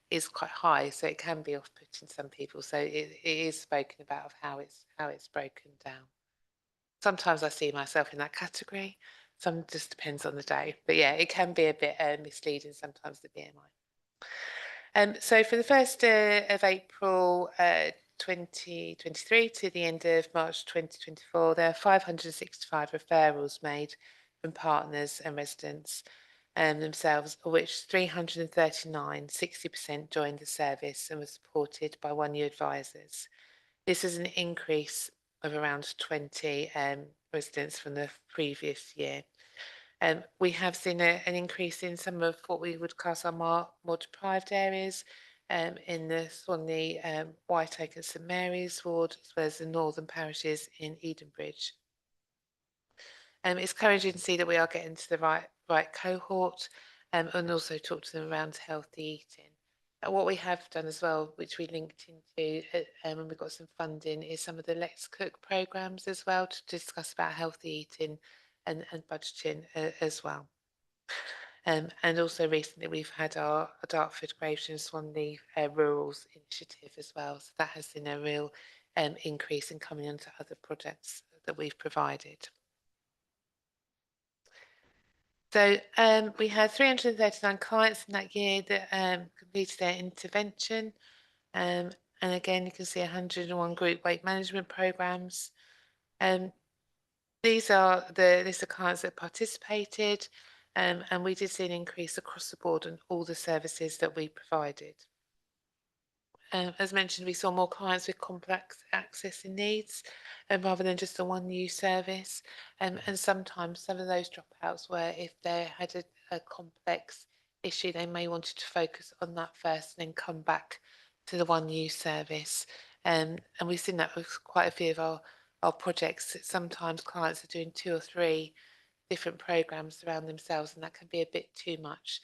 is quite high, so it can be off-putting some people. So it is spoken about of how it's broken down. Sometimes I see myself in that category. Some just depends on the day, but yeah, it can be a bit misleading sometimes, the BMI. So for the 1st of April 2023 to the end of March 2024, there are 565 referrals made from partners and residents themselves, of which 339, 60% joined the service and were supported by One U advisors. This is an increase of around 20 residents from the previous year. We have seen an increase in some of what we would class our more deprived areas in the Swanley, White Oak and St Mary's ward, as well as the northern parishes in Edenbridge. It's encouraging to see that we are getting to the right cohort and also talk to them around healthy eating. What we have done as well, which we linked into when we got some funding, is some of the Let's Cook programs as well, to discuss about healthy eating and budgeting as well. And also recently we've had our Dartford, Gravesham and Swanley Rurals initiative as well. So that has been a real increase in coming into other projects that we've provided. So we had 339 clients in that year that completed their intervention. And again, you can see 101 group weight management programs. These are the clients that participated, and we did see an increase across the board on all the services that we provided. As mentioned, we saw more clients with complex accessing needs rather than just the one new service. And sometimes some of those dropouts were if they had a complex issue, they may wanted to focus on that first and then come back to the one new service. And we've seen that with quite a few of our projects, that sometimes clients are doing 2 or 3 different programs around themselves, and that can be a bit too much.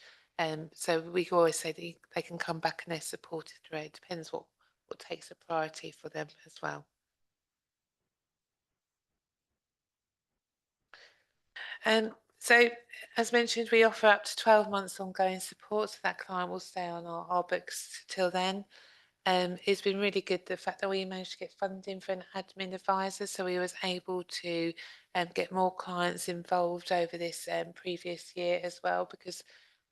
So we always say that they can come back and they're supported through it. It depends what takes a priority for them as well. So as mentioned, we offer up to 12 months ongoing support, so that client will stay on our books till then. It's been really good, the fact that we managed to get funding for an admin advisor, so we was able to get more clients involved over this previous year as well, because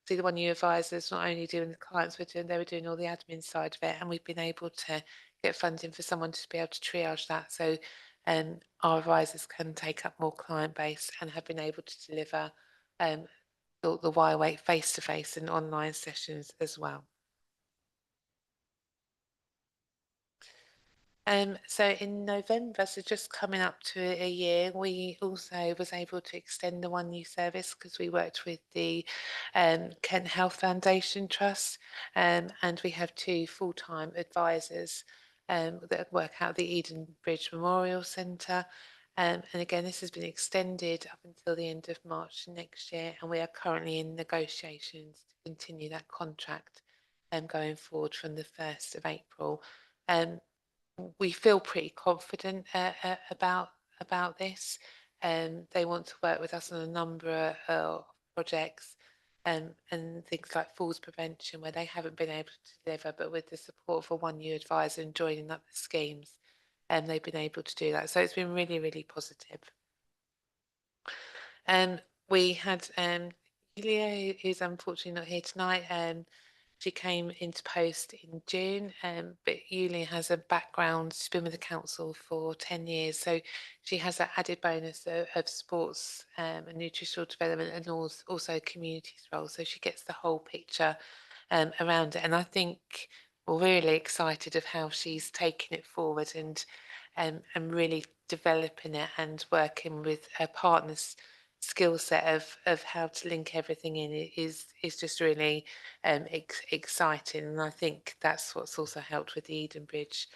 see, the one new advisors not only doing the clients were doing, they were doing all the admin side of it, and we've been able to get funding for someone to be able to triage that, so our advisors can take up more client base and have been able to deliver the YWeight face-to-face and online sessions as well. So in November, so just coming up to a year, we also was able to extend the one new service because we worked with the Kent Health Foundation Trust, and we have 2 full-time advisors that work out the Edenbridge Memorial Centre. And again, this has been extended up until the end of March next year, and we are currently in negotiations to continue that contract going forward from the 1st of April. We feel pretty confident about this. They want to work with us on a number of projects and things like falls prevention, where they haven't been able to deliver, but with the support of a one new advisor and joining up the schemes, they've been able to do that. So it's been really, really positive. We had Julia, who's unfortunately not here tonight. She came into post in June, but Yulia has a background, she's been with the council for 10 years, so she has that added bonus of sports and nutritional development, and also communities role, so she gets the whole picture around it. And I think we're really excited of how she's taking it forward and really developing it and working with her partners' skill set of how to link everything in is just really exciting, and I think that's what's also helped with the Edenbridge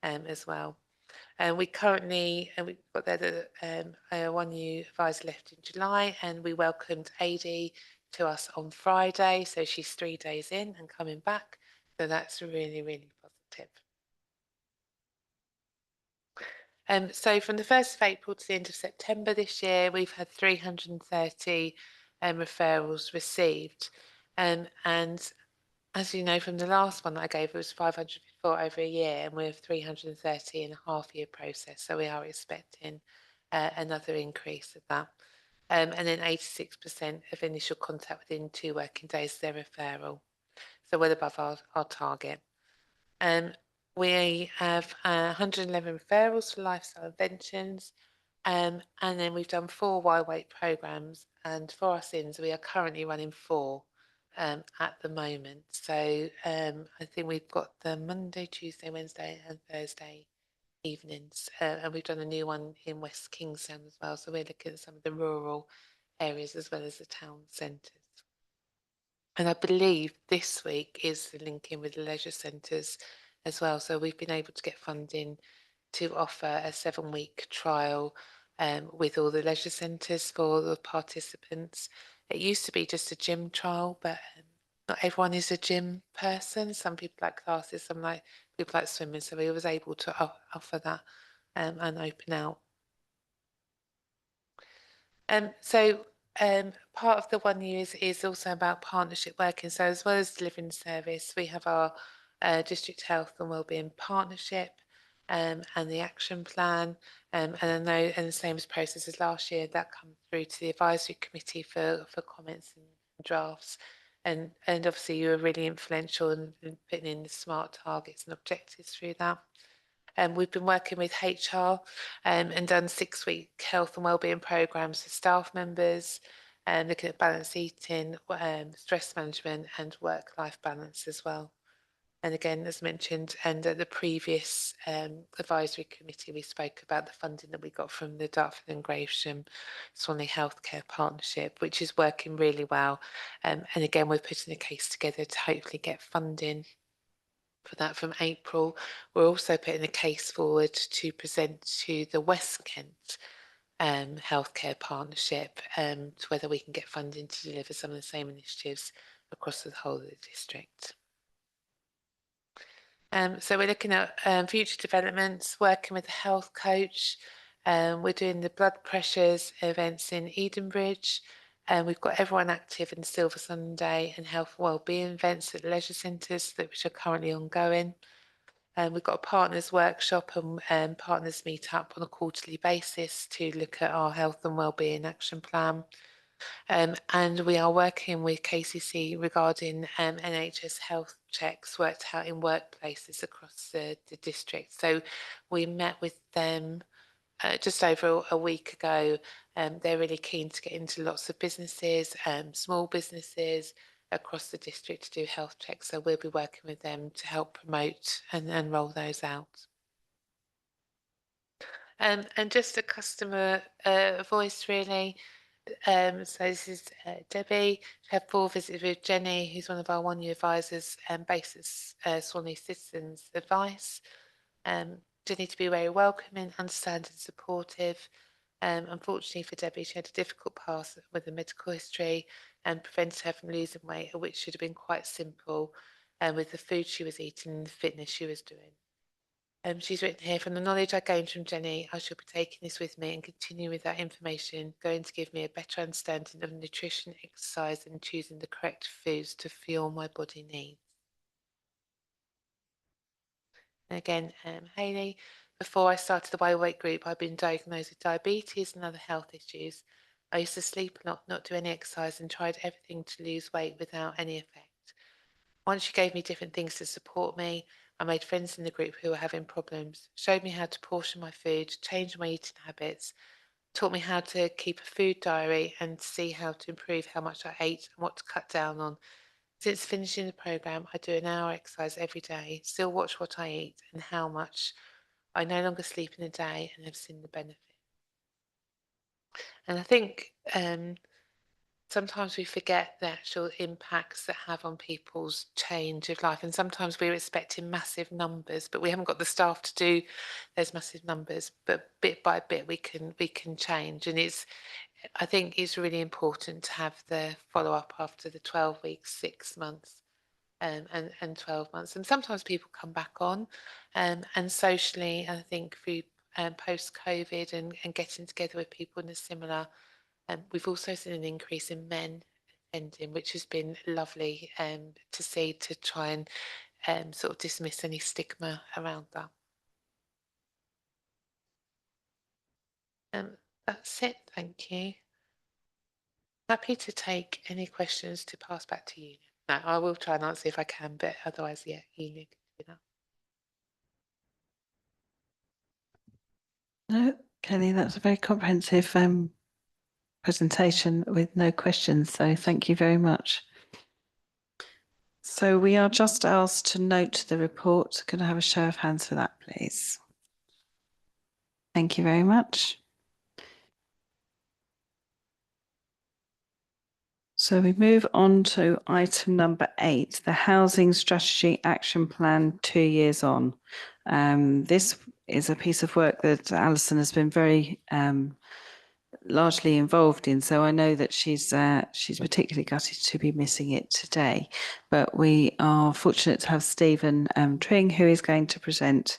as well. And we currently we've got there one new advisor left in July, and we welcomed Adi to us on Friday, so she's 3 days in and coming back, so that's really, really positive. So from the 1st of April to the end of September this year, we've had 330 referrals received. And as you know from the last one that I gave, it was 554 over a year, and we have 330 in a half-year process. So we are expecting another increase of that. And then 86% of initial contact within 2 working days of their referral. So well above our target. We have 111 referrals for lifestyle interventions, and then we've done 4 YWeight programs, and for our SINs, we are currently running 4 at the moment. So I think we've got the Monday, Tuesday, Wednesday and Thursday evenings, and we've done a new one in West Kingstown as well. So we're looking at some of the rural areas as well as the town centres. And I believe this week is the link in with the leisure centres as well. So we've been able to get funding to offer a 7-week trial with all the leisure centres for the participants. It used to be just a gym trial, but not everyone is a gym person. Some people like classes, some like people like swimming. So we was able to offer that and open out. Part of the 1 year is also about partnership working. So as well as delivering the service, we have our district health and wellbeing partnership and the action plan. And I know, and the same as process as last year, that comes through to the advisory committee for comments and drafts. And obviously you were really influential in putting in the SMART targets and objectives through that. We've been working with HR and done 6-week health and wellbeing programs for staff members, and looking at balanced eating, stress management and work-life balance as well. And again, as mentioned, and at the previous advisory committee, we spoke about the funding that we got from the Dartford and Gravesham Swanley Healthcare Partnership, which is working really well. And again, we're putting a case together to hopefully get funding for that from April. We're also putting a case forward to present to the West Kent Healthcare Partnership to whether we can get funding to deliver some of the same initiatives across the whole of the district. So we're looking at future developments, working with a health coach. We're doing the blood pressures events in Edenbridge. We've got Everyone Active and Silver Sunday and health and wellbeing events at leisure centres which are currently ongoing. We've got a partners workshop and partners meet up on a quarterly basis to look at our health and wellbeing action plan. And we are working with KCC regarding NHS health checks worked out in workplaces across the district. So we met with them just over a week ago. They're really keen to get into lots of businesses, small businesses across the district to do health checks. So we'll be working with them to help promote and roll those out. And just a customer voice really. So this is Debbie. She had 4 visits with Jenny, who's one of our 1 year advisors and basis Swanley Citizens Advice. Jenny to be very welcoming, understanding, supportive. Unfortunately for Debbie, she had a difficult past with a medical history and prevented her from losing weight, which should have been quite simple with the food she was eating and the fitness she was doing. She's written here, from the knowledge I gained from Jenny, I shall be taking this with me and continue with that information, going to give me a better understanding of nutrition, exercise and choosing the correct foods to fuel my body needs. And again, Hayley, before I started the Y-Weight group, I'd been diagnosed with diabetes and other health issues. I used to sleep a lot, not do any exercise and tried everything to lose weight without any effect. Once she gave me different things to support me, I made friends in the group who were having problems, showed me how to portion my food, change my eating habits, taught me how to keep a food diary and see how to improve how much I ate and what to cut down on. Since finishing the programme, I do an hour exercise every day, still watch what I eat and how much. I no longer sleep in a day and have seen the benefit. And I think sometimes we forget the actual impacts that have on people's change of life. And sometimes we're expecting massive numbers, but we haven't got the staff to do those massive numbers. But bit by bit, we can change. And I think it's really important to have the follow-up after the 12 weeks, 6 months, and 12 months. And sometimes people come back on, and socially, I think through post-COVID and getting together with people in a similar. We've also seen an increase in men attending, which has been lovely to see, to try and sort of dismiss any stigma around that. That's it, thank you. Happy to take any questions to pass back to you. No, I will try and answer if I can, but otherwise, yeah, you can do that. No, Kelly, that's a very comprehensive presentation with no questions. So thank you very much. So we are just asked to note the report. Can I have a show of hands for that, please? Thank you very much. So we move on to item number 8, the Housing Strategy Action Plan 2 years on. This is a piece of work that Alison has been very largely involved in, so I know that she's particularly gutted to be missing it today. But we are fortunate to have Stephen Tring, who is going to present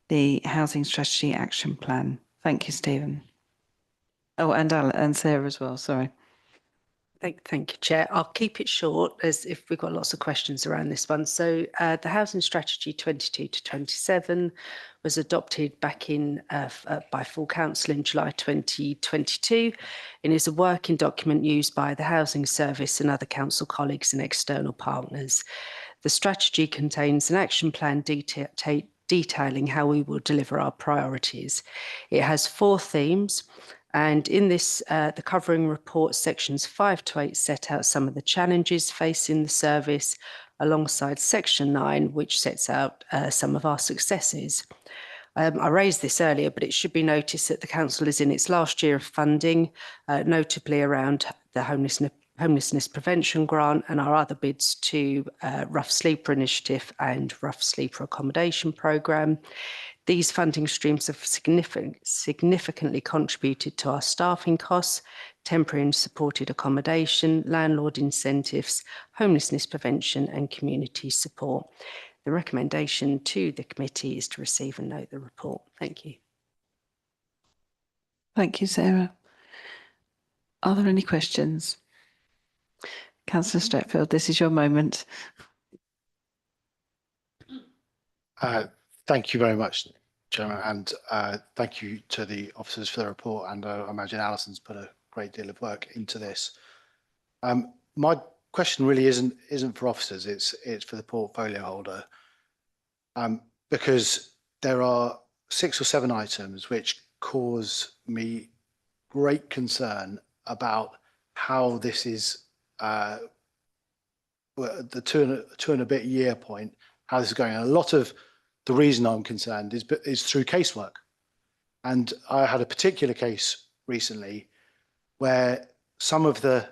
the Housing Strategy Action Plan. Thank you, Stephen. Oh, and Sarah as well, sorry. Thank you, Chair. I'll keep it short as if we've got lots of questions around this one. So the Housing Strategy 22 to 27 was adopted back in by full council in July 2022 and is a working document used by the Housing Service and other council colleagues and external partners. The strategy contains an action plan detailing how we will deliver our priorities. It has 4 themes. And in this, the covering report sections 5 to 8 set out some of the challenges facing the service, alongside section 9, which sets out some of our successes. I raised this earlier, but it should be noticed that the council is in its last year of funding, notably around the homelessness prevention grant and our other bids to Rough Sleeper Initiative and Rough Sleeper Accommodation Programme. These funding streams have significantly contributed to our staffing costs, temporary and supported accommodation, landlord incentives, homelessness prevention and community support. The recommendation to the committee is to receive and note the report. Thank you. Thank you, Sarah. Are there any questions? Councillor Stretfield, this is your moment. Thank you very much, Chairman, and thank you to the officers for the report. And I imagine Alison's put a great deal of work into this. My question really isn't for officers; it's for the portfolio holder, because there are 6 or 7 items which cause me great concern about how this is the two and a bit year point, how this is going. And a lot of the reason I'm concerned is through casework. And I had a particular case recently where some of the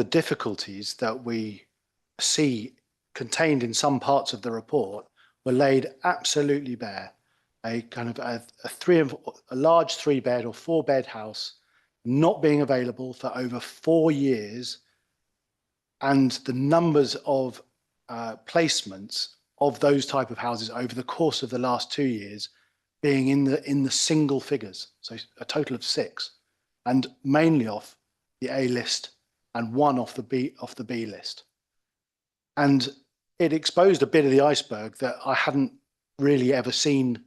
difficulties that we see contained in some parts of the report were laid absolutely bare. A kind of a large 3-bed or 4-bed house not being available for over 4 years, and the numbers of placements of those type of houses over the course of the last 2 years being in the single figures, so a total of 6, and mainly off the A list and 1 off the B list. And it exposed a bit of the iceberg that I hadn't really ever seen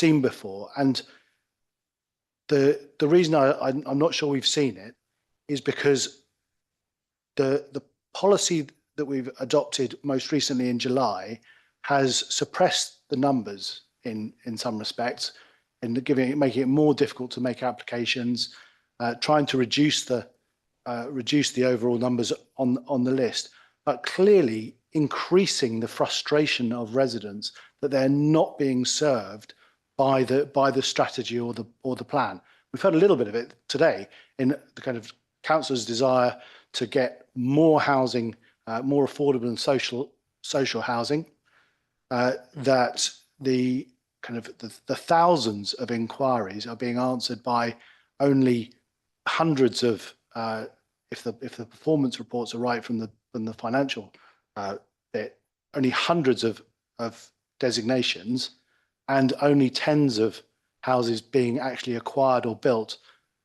before. And the reason I'm not sure we've seen it is because the policy that we've adopted most recently in July has suppressed the numbers in some respects, and making it more difficult to make applications, trying to reduce the overall numbers on the list, but clearly increasing the frustration of residents that they're not being served by the strategy or the plan. We've heard a little bit of it today in the kind of council's desire to get more housing, more affordable and social housing, that the kind of the thousands of inquiries are being answered by only hundreds of, if the performance reports are right from the financial bit, only hundreds of designations, and only tens of houses being actually acquired or built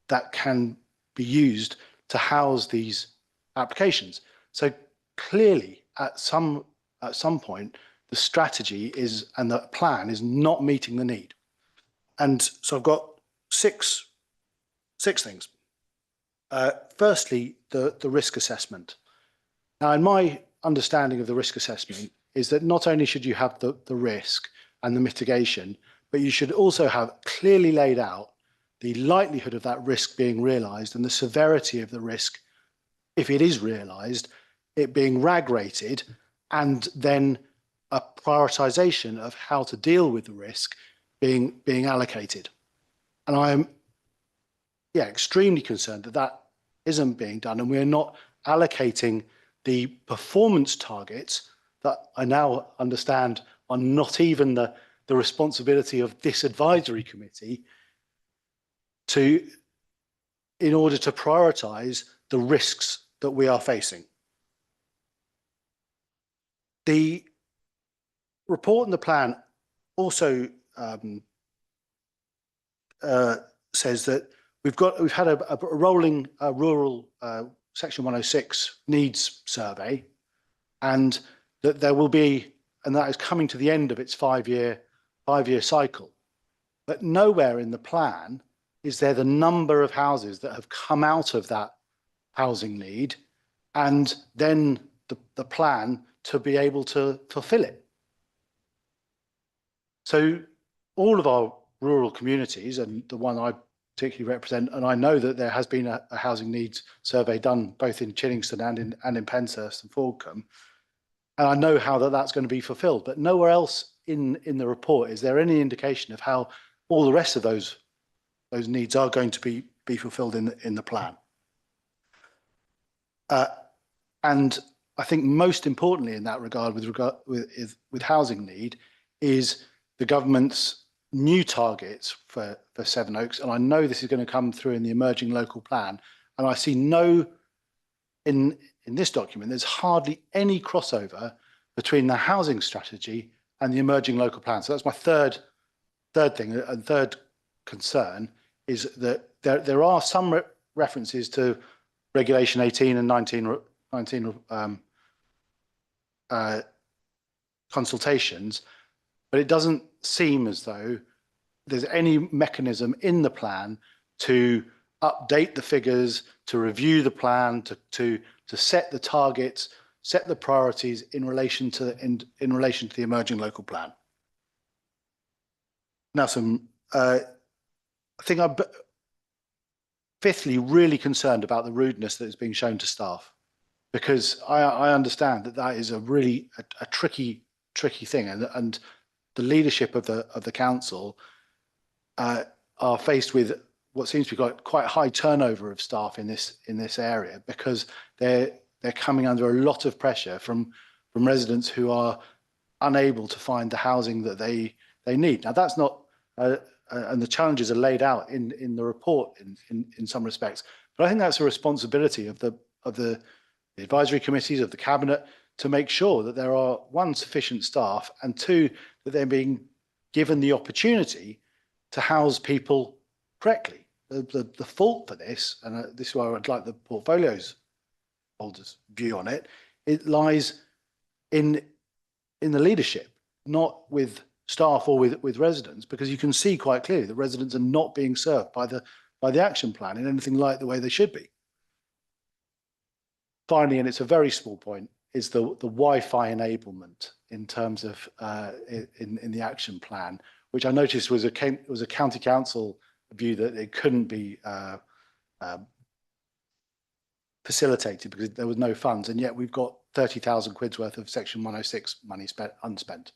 that can be used to house these applications. So clearly, at some point, the strategy and the plan is not meeting the need. And so I've got six things. Firstly, the risk assessment. Now, in my understanding of the risk assessment is that not only should you have the risk and the mitigation, but you should also have clearly laid out the likelihood of that risk being realised and the severity of the risk, if it is realised, it being RAG rated, and then a prioritisation of how to deal with the risk being allocated. And I'm extremely concerned that isn't being done, and we're not allocating the performance targets that I now understand are not even the responsibility of this advisory committee in order to prioritise the risks that we are facing. The report and the plan also says that we've had a rolling rural Section 106 needs survey, and that there will be, and that is coming to the end of its five-year cycle. But nowhere in the plan is there the number of houses that have come out of that housing need, and then the plan to be able to fulfill it. So all of our rural communities, and the one I particularly represent, and I know that there has been a housing needs survey done both in Chillingston and in Penshurst and Fordcombe, and I know how that's going to be fulfilled. But nowhere else in the report is there any indication of how all the rest of those needs are going to be fulfilled in the plan. And I think most importantly in that regard, with housing need, is the government's new targets for Sevenoaks. And I know this is going to come through in the emerging local plan. And I see in this document, there's hardly any crossover between the housing strategy and the emerging local plan. So that's my third thing, and third concern, is that there are some references to Regulation 18 and 19 consultations, but it doesn't seem as though there's any mechanism in the plan to update the figures, to review the plan, to set the targets, set the priorities in relation to the emerging local plan. Now, I think I'm fifthly really concerned about the rudeness that is being shown to staff, because I understand that is a really a tricky thing, and the leadership of the council are faced with what seems to be quite high turnover of staff in this area, because they're coming under a lot of pressure from residents who are unable to find the housing that they need. Now, that's not and the challenges are laid out in the report in some respects, but I think that's a responsibility of the advisory committees, of the cabinet, to make sure that there are, one, sufficient staff, and two, that they're being given the opportunity to house people correctly. The fault for this, and this is where I'd like the portfolios holders' view on it, it lies in the leadership, not with staff or with residents, because you can see quite clearly that residents are not being served by the action plan in anything like the way they should be. Finally, and it's a very small point, is the Wi-Fi enablement in terms of in the action plan, which I noticed was a county council view that it couldn't be facilitated because there was no funds, and yet we've got 30,000 quid's worth of Section 106 money unspent.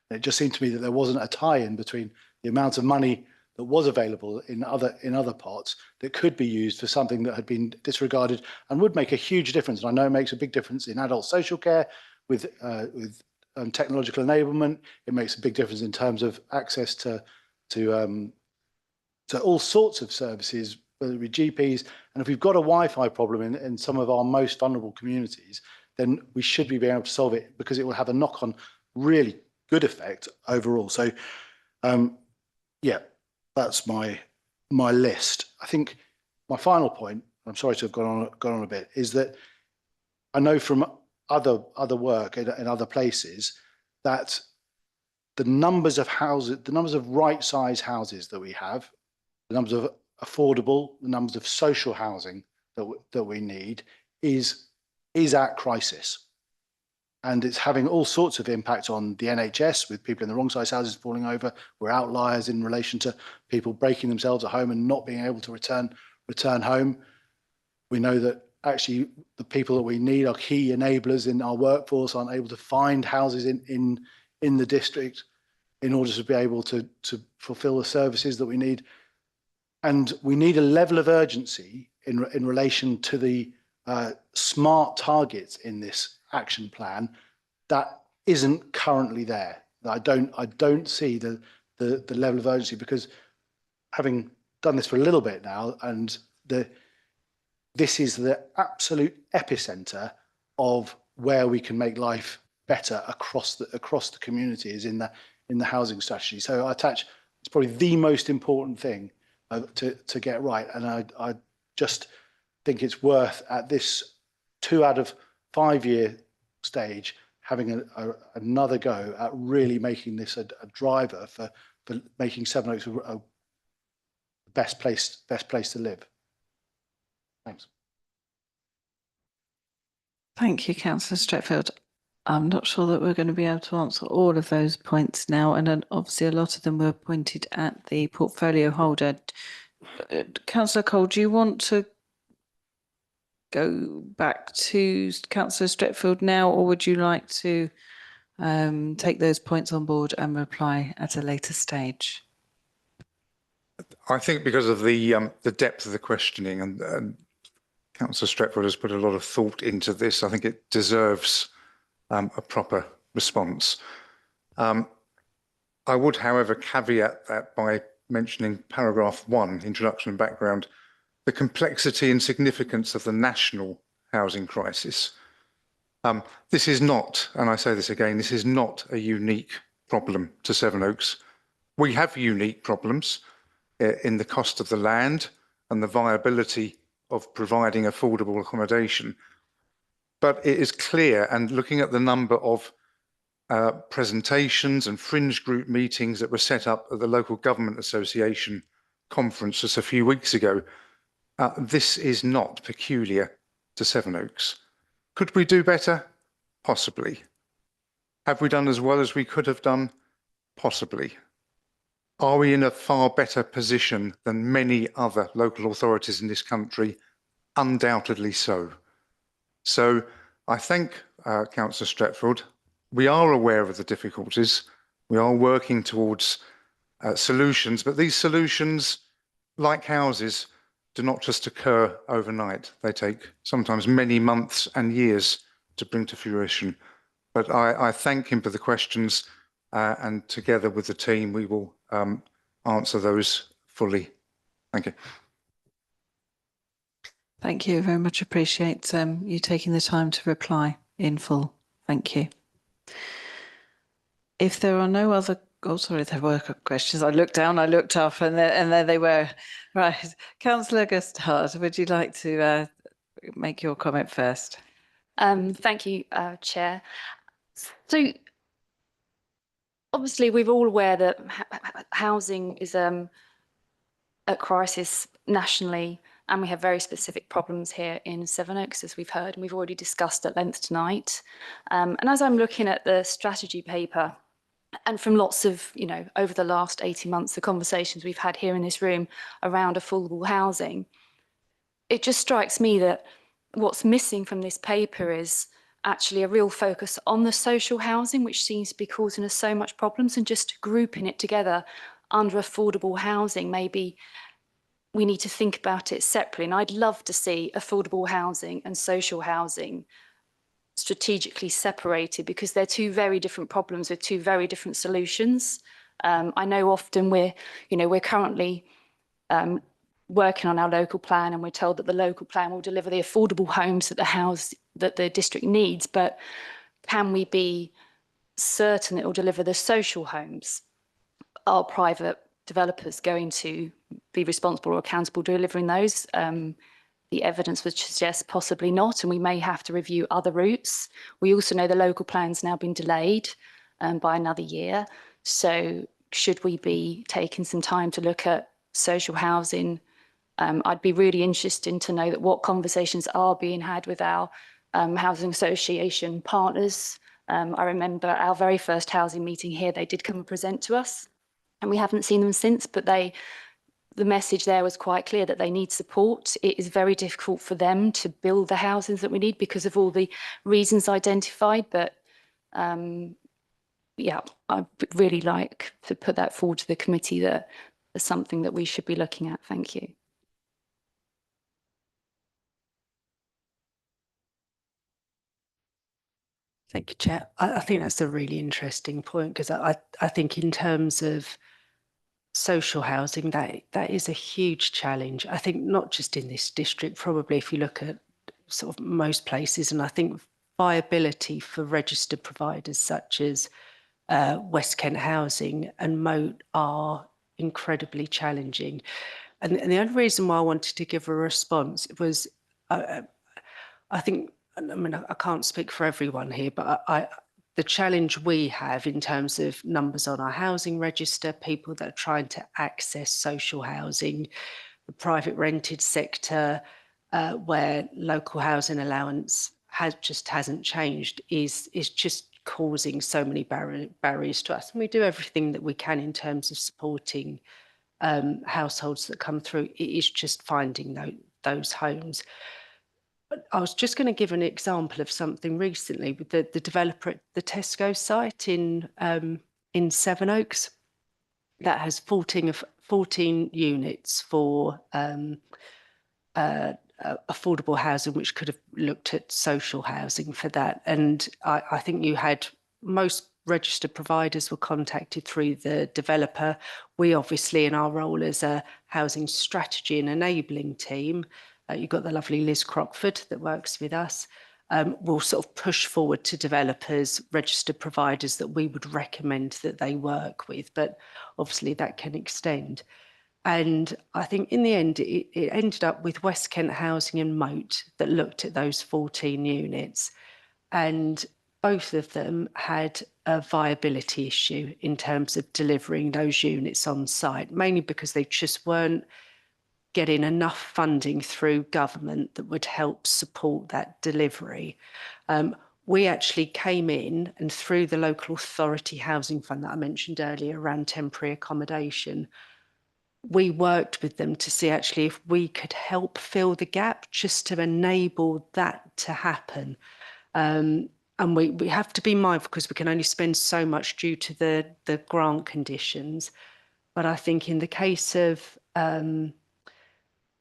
And it just seemed to me that there wasn't a tie-in between the amount of money that was available in other parts that could be used for something that had been disregarded and would make a huge difference. And I know it makes a big difference in adult social care with technological enablement. It makes a big difference in terms of access to all sorts of services, whether it be GPs. And if we've got a Wi-Fi problem in some of our most vulnerable communities, then we should be able to solve it, because it will have a knock-on really good effect overall. So, yeah, that's my list. I think my final point, I'm sorry to have gone on a bit, is that I know from other work in other places that the numbers of houses, the numbers of right-size houses that we have, the numbers of affordable, the numbers of social housing that we need is at crisis. And it's having all sorts of impact on the NHS, with people in the wrong size houses falling over. We're outliers in relation to people breaking themselves at home and not being able to return home. We know that actually the people that we need are key enablers in our workforce, aren't able to find houses in the district in order to be able to fulfill the services that we need. And we need a level of urgency in relation to the smart targets in this action plan that isn't currently there. I don't see the level of urgency, because having done this for a little bit now, and this is the absolute epicenter of where we can make life better across the community, is in the housing strategy. So it's probably the most important thing to get right, and I just think it's worth, at this 2 out of 5 year stage, having another go at really making this a driver for making Sevenoaks a best place to live. Thanks. Thank you, Councillor Stretfield. I'm not sure that we're going to be able to answer all of those points now, and then obviously a lot of them were pointed at the portfolio holder. Councillor Cole, do you want to go back to Councillor Stretfield now, or would you like to take those points on board and reply at a later stage? I think because of the depth of the questioning, and Councillor Stretfield has put a lot of thought into this, I think it deserves a proper response. I would, however, caveat that by mentioning paragraph 1, introduction and background, the complexity and significance of the national housing crisis. This is not, and I say this again, this is not a unique problem to Sevenoaks. We have unique problems in the cost of the land and the viability of providing affordable accommodation. But it is clear, and looking at the number of presentations and fringe group meetings that were set up at the Local Government Association conference just a few weeks ago, this is not peculiar to Sevenoaks. Could we do better? Possibly. Have we done as well as we could have done? Possibly. Are we in a far better position than many other local authorities in this country? Undoubtedly so. So I thank Councillor Stretfield. We are aware of the difficulties. We are working towards solutions, but these solutions, like houses, do not just occur overnight. They take sometimes many months and years to bring to fruition. But I thank him for the questions, and together with the team, we will answer those fully. Thank you. Thank you. Very much appreciate you taking the time to reply in full. Thank you. If there are no other, oh, sorry, there were questions. I looked down, I looked up, and there they were. Right. Councillor Gustard, would you like to make your comment first? Thank you, Chair. So obviously we're all aware that housing is a crisis nationally, and we have very specific problems here in Sevenoaks, as we've heard, and we've already discussed at length tonight. And as I'm looking at the strategy paper, and from lots of, over the last 18 months, the conversations we've had here in this room around affordable housing, it just strikes me that what's missing from this paper is actually a real focus on the social housing, which seems to be causing us so much problems, and just grouping it together under affordable housing. Maybe we need to think about it separately. And I'd love to see affordable housing and social housing strategically separated, because they're two very different problems with two very different solutions. I know often we're currently working on our local plan, and we're told that the local plan will deliver the affordable homes that the district needs, but can we be certain it will deliver the social homes? Are private developers going to be responsible or accountable for delivering those? The evidence would suggest possibly not, and we may have to review other routes. We also know the local plan's now been delayed by another year. So should we be taking some time to look at social housing? I'd be really interested to know that what conversations are being had with our housing association partners. I remember our very first housing meeting here, they did come and present to us, and we haven't seen them since, but the message there was quite clear that they need support. It is very difficult for them to build the houses that we need because of all the reasons identified. But yeah, I'd really like to put that forward to the committee, that is something that we should be looking at. Thank you. Thank you, Chair. I think that's a really interesting point, because I think in terms of social housing, that is a huge challenge. I think not just in this district, probably if you look at sort of most places, and I think viability for registered providers such as West Kent Housing and Moat are incredibly challenging. And the only reason why I wanted to give a response was, I think, I mean, I can't speak for everyone here, but the challenge we have in terms of numbers on our housing register, people that are trying to access social housing, the private rented sector, where local housing allowance hasn't changed, is just causing so many barriers to us. And we do everything that we can in terms of supporting households that come through. It is just finding those homes. I was just going to give an example of something recently with the developer at the Tesco site in Sevenoaks that has 14 units for affordable housing, which could have looked at social housing for that. And I think you had most registered providers were contacted through the developer. We obviously, in our role as a housing strategy and enabling team, you've got the lovely Liz Crockford that works with us. We'll sort of push forward to developers, registered providers that we would recommend that they work with, but obviously that can extend. And I think in the end, it ended up with West Kent Housing and Moat that looked at those 14 units. And both of them had a viability issue in terms of delivering those units on site, mainly because they just weren't getting enough funding through government that would help support that delivery. We actually came in and through the local authority housing fund that I mentioned earlier around temporary accommodation, we worked with them to see actually if we could help fill the gap just to enable that to happen. And we have to be mindful because we can only spend so much due to the grant conditions. But I think in the case of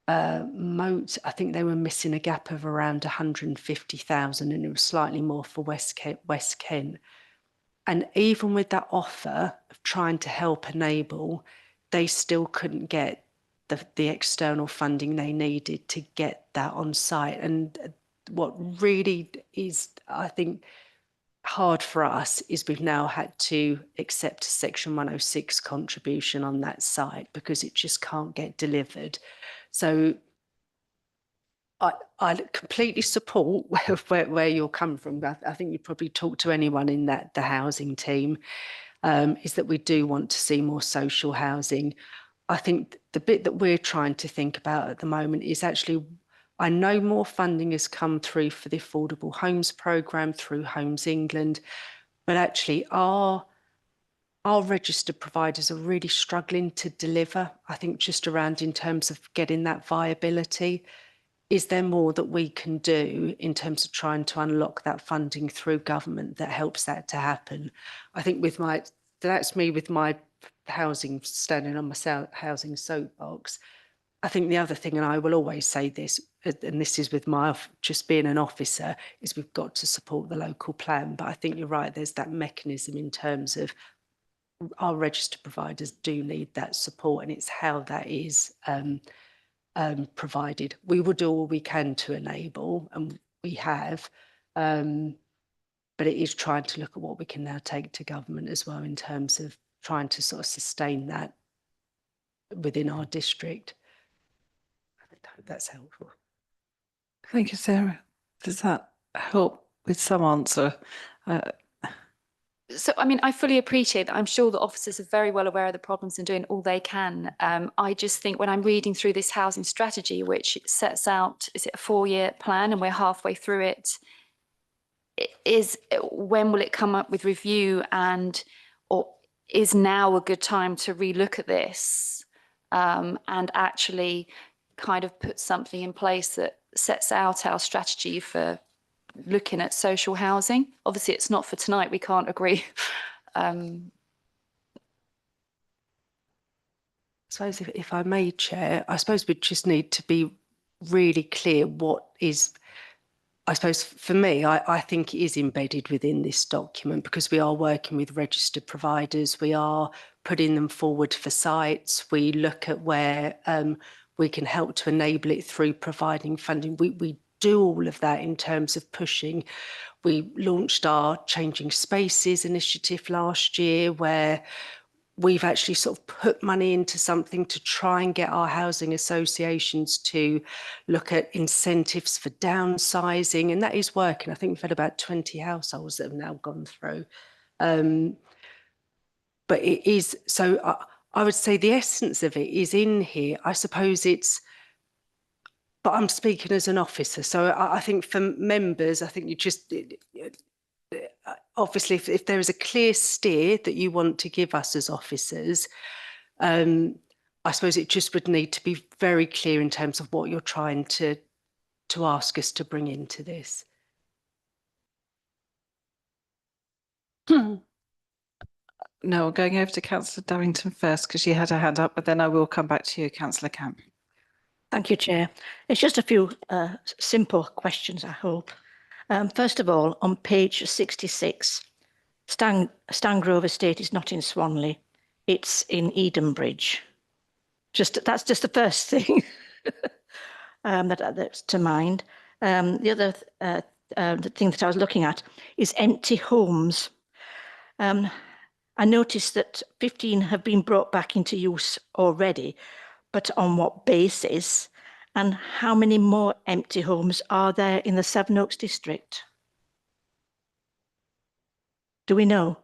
Moat, I think they were missing a gap of around 150,000 and it was slightly more for West Kent. And even with that offer of trying to help enable, they still couldn't get the external funding they needed to get that on site. And what really is, I think, hard for us is we've now had to accept a Section 106 contribution on that site because it just can't get delivered. So I completely support where you're coming from. I think you probably talk to anyone in the housing team, is that we do want to see more social housing. I think the bit that we're trying to think about at the moment is actually, I know more funding has come through for the Affordable Homes Programme through Homes England, but actually our registered providers are really struggling to deliver, I think, just around in terms of getting that viability. Is there more that we can do in terms of trying to unlock that funding through government that helps that to happen? I think that's me with my housing, standing on my housing soapbox. I think the other thing, and I will always say this, and this is with my just being an officer, is we've got to support the local plan. But I think you're right, there's that mechanism in terms of our registered providers do need that support, and it's how that is provided. We will do all we can to enable, and we have, but it is trying to look at what we can now take to government as well in terms of trying to sort of sustain that within our district. I hope that's helpful. Thank you, Sarah. Does that help with some answer? So, I mean, I fully appreciate that. I'm sure the officers are very well aware of the problems and doing all they can. I just think when I'm reading through this housing strategy, which sets out, is it a 4-year plan and we're halfway through it, when will it come up with review, and or is now a good time to relook at this and actually kind of put something in place that sets out our strategy for looking at social housing? Obviously, it's not for tonight. We can't agree. I suppose if I may, Chair, I suppose we just need to be really clear what is, I suppose for me, I think it is embedded within this document because we are working with registered providers. We are putting them forward for sites. We look at where we can help to enable it through providing funding. We do all of that in terms of pushing. We launched our Changing Spaces initiative last year, where we've actually sort of put money into something to try and get our housing associations to look at incentives for downsizing, and that is working. I think we've had about 20 households that have now gone through. But it is, so I would say the essence of it is in here. I suppose it's, but I'm speaking as an officer. So I think for members, I think you just, obviously, if there is a clear steer that you want to give us as officers, I suppose it just would need to be very clear in terms of what you're trying to ask us to bring into this. No, I'm going over to Councillor Darrington first because she had her hand up, but then I will come back to you, Councillor Camp. Thank you, Chair. It's just a few simple questions, I hope. First of all, on page 66, Stangrove Estate is not in Swanley, it's in Edenbridge. That's just the first thing that's to mind. The other the thing that I was looking at is empty homes. I noticed that 15 have been brought back into use already, but on what basis? And how many more empty homes are there in the Sevenoaks district? Do we know?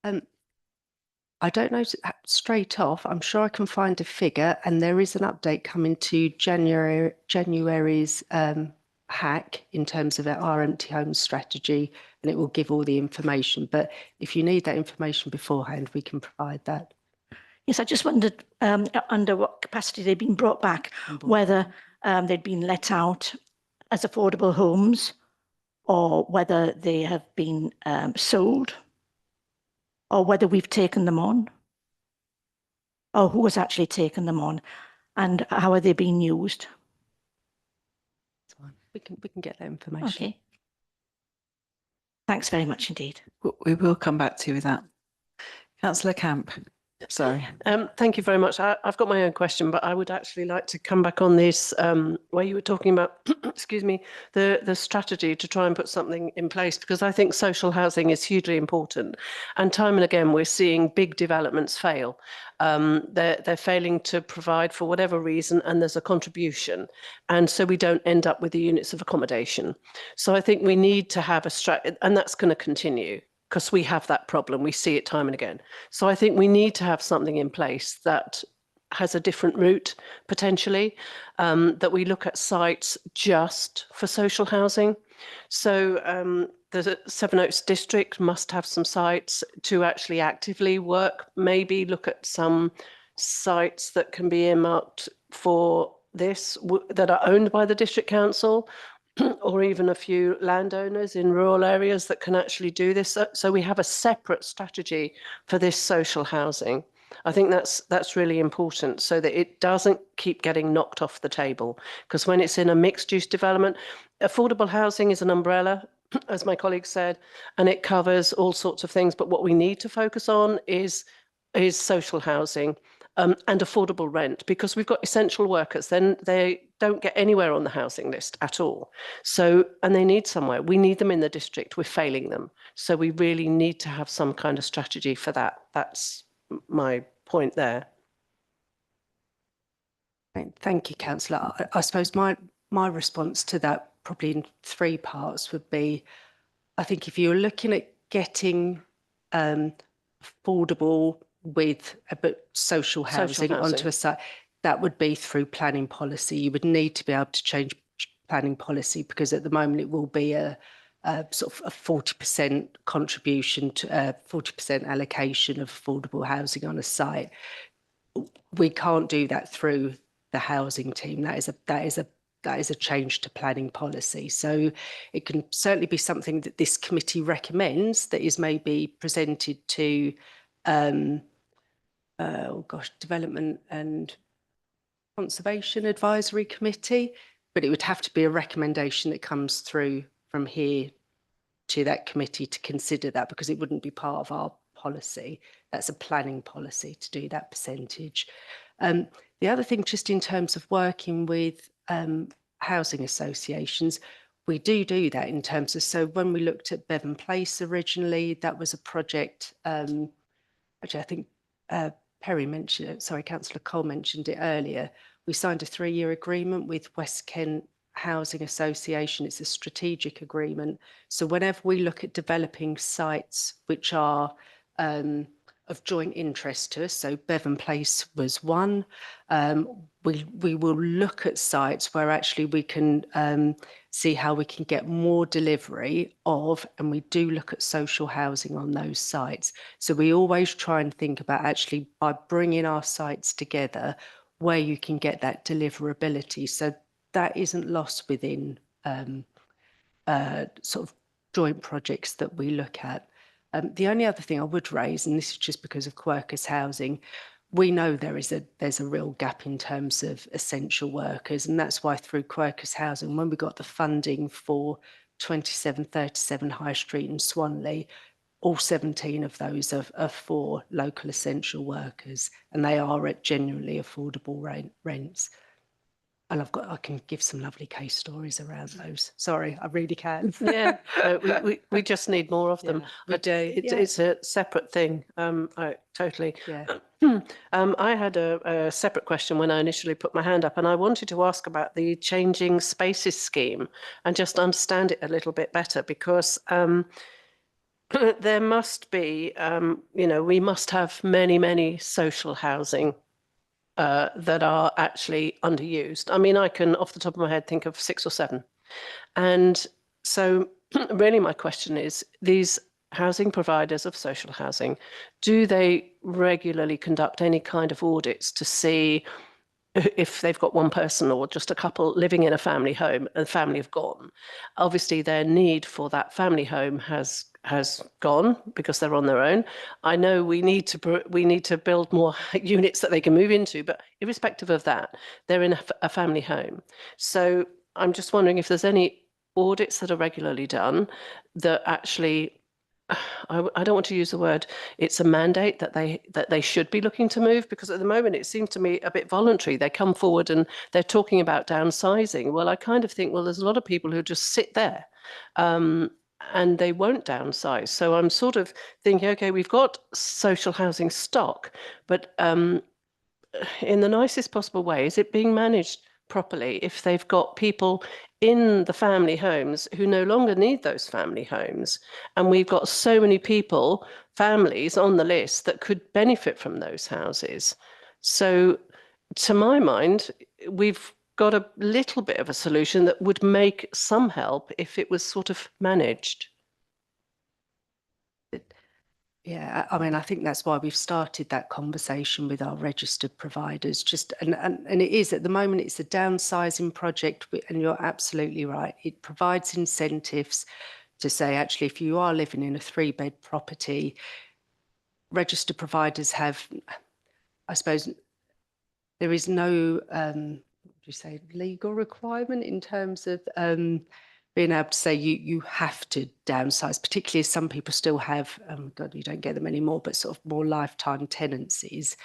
I don't know straight off. I'm sure I can find a figure, and there is an update coming to January's hack in terms of our empty home strategy, and it will give all the information. But if you need that information beforehand, we can provide that. Yes, I just wondered under what capacity they've been brought back, whether they'd been let out as affordable homes or whether they have been sold or whether we've taken them on or who has actually taken them on and how are they being used. We can get that information. Okay. Thanks very much indeed. We will come back to you with that. Councillor Camp. Sorry. Thank you very much. I've got my own question, but I would actually like to come back on this where you were talking about, excuse me, the strategy to try and put something in place, because I think social housing is hugely important. And time and again, we're seeing big developments fail. They're failing to provide for whatever reason, and there's a contribution. And so we don't end up with the units of accommodation. So I think we need to have a strategy, and that's going to continue, because we have that problem. We see it time and again. So I think we need to have something in place that has a different route, potentially, that we look at sites just for social housing. So the Sevenoaks district must have some sites to actually actively work, maybe look at some sites that can be earmarked for this, that are owned by the district council, or even a few landowners in rural areas that can actually do this. So we have a separate strategy for this social housing. I think that's really important so that it doesn't keep getting knocked off the table. Because when it's in a mixed use development, affordable housing is an umbrella, as my colleague said, and it covers all sorts of things. But what we need to focus on is social housing. And affordable rent, because we've got essential workers, then they don't get anywhere on the housing list at all. So, and they need somewhere. We need them in the district. We're failing them. So we really need to have some kind of strategy for that. That's my point there. Thank you, Councillor. I suppose my response to that, probably in 3 parts, would be, I think if you're looking at getting affordable with social housing onto a site, that would be through planning policy. You would need to be able to change planning policy, because at the moment it will be a sort of a 40% contribution to 40% allocation of affordable housing on a site. We can't do that through the housing team. That is a change to planning policy. So it can certainly be something that this committee recommends that is maybe presented to Development and Conservation Advisory Committee, but it would have to be a recommendation that comes through from here to that committee to consider that, because it wouldn't be part of our policy. That's a planning policy to do that percentage. The other thing, just in terms of working with housing associations, we do that in terms of, so when we looked at Bevan Place originally, that was a project, actually I think Perry mentioned it, sorry, Councillor Cole mentioned it earlier. We signed a 3-year agreement with West Kent Housing Association. It's a strategic agreement. So whenever we look at developing sites which are of joint interest to us, so Bevan Place was one, we will look at sites where actually we can see how we can get more delivery of, and we do look at social housing on those sites. So we always try and think about actually by bringing our sites together where you can get that deliverability. So that isn't lost within sort of joint projects that we look at. The only other thing I would raise, and this is just because of workers' housing, we know there's a real gap in terms of essential workers, and that's why through workers' housing, when we got the funding for 2737 High Street in Swanley, all 17 of those are for local essential workers, and they are at genuinely affordable rents. And I can give some lovely case stories around those. Sorry, I really can. Yeah, we just need more of them. we do. It's a separate thing. I totally. Yeah. I had a separate question when I initially put my hand up, and I wanted to ask about the Changing Spaces scheme and just understand it a little bit better, because there must be, we must have many social housing that are actually underused. I mean, I can off the top of my head think of 6 or 7. And so really my question is, these housing providers of social housing, do they regularly conduct any kind of audits to see if they've got one person or just a couple living in a family home and the family have gone? Obviously their need for that family home has gone because they're on their own. I know we need to build more units that they can move into, but irrespective of that, they're in a family home. So I'm just wondering if there's any audits that are regularly done that actually, I don't want to use the word, it's a mandate that they should be looking to move, because at the moment it seems to me a bit voluntary. They come forward and they're talking about downsizing. Well, I kind of think, well, there's a lot of people who just sit there and they won't downsize. So I'm sort of thinking, okay, we've got social housing stock, but in the nicest possible way, is it being managed properly if they've got people in the family homes who no longer need those family homes? And we've got so many people, families on the list that could benefit from those houses. So to my mind, we've got a little bit of a solution that would make some help if it was sort of managed. Yeah, I mean, I think that's why we've started that conversation with our registered providers. And it is, at the moment, it's a downsizing project, and you're absolutely right. It provides incentives to say, actually, if you are living in a 3-bed property, registered providers have, I suppose, there is no, legal requirement in terms of being able to say you have to downsize, particularly as some people still have, God, you don't get them anymore, but sort of more lifetime tenancies.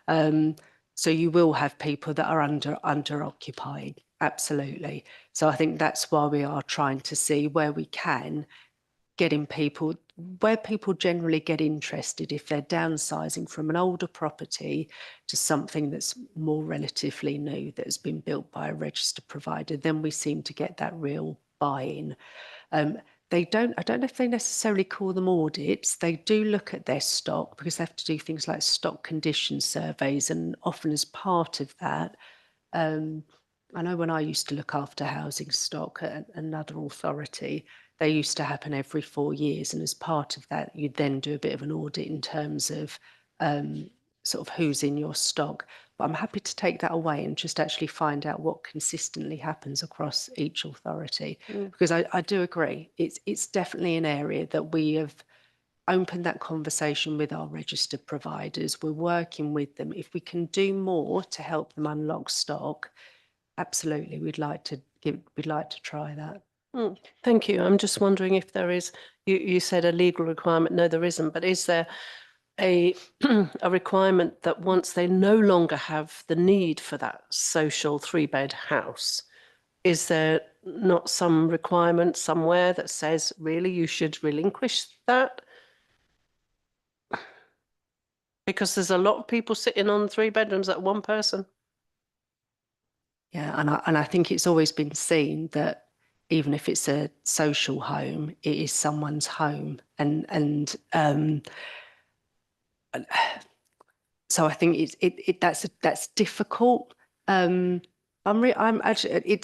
So you will have people that are under occupying, absolutely. So I think that's why we are trying to see where we can getting people, where people generally get interested if they're downsizing from an older property to something that's more relatively new, that has been built by a registered provider, then we seem to get that real buy-in. I don't know if they necessarily call them audits. They do look at their stock because they have to do things like stock condition surveys, and often as part of that, I know when I used to look after housing stock at another authority, they used to happen every 4 years, and as part of that, you'd then do a bit of an audit in terms of sort of who's in your stock. But I'm happy to take that away and just actually find out what consistently happens across each authority, because I do agree, it's definitely an area that we have opened that conversation with our registered providers. We're working with them. If we can do more to help them unlock stock, absolutely, we'd like to try that. Thank you. I'm just wondering if there is, you said a legal requirement. No, there isn't, but is there a requirement that once they no longer have the need for that social 3-bed house, is there not some requirement somewhere that says really you should relinquish that? Because there's a lot of people sitting on 3 bedrooms at one person. Yeah, and I think it's always been seen that even if it's a social home, it is someone's home, and so I think that's difficult. I'm actually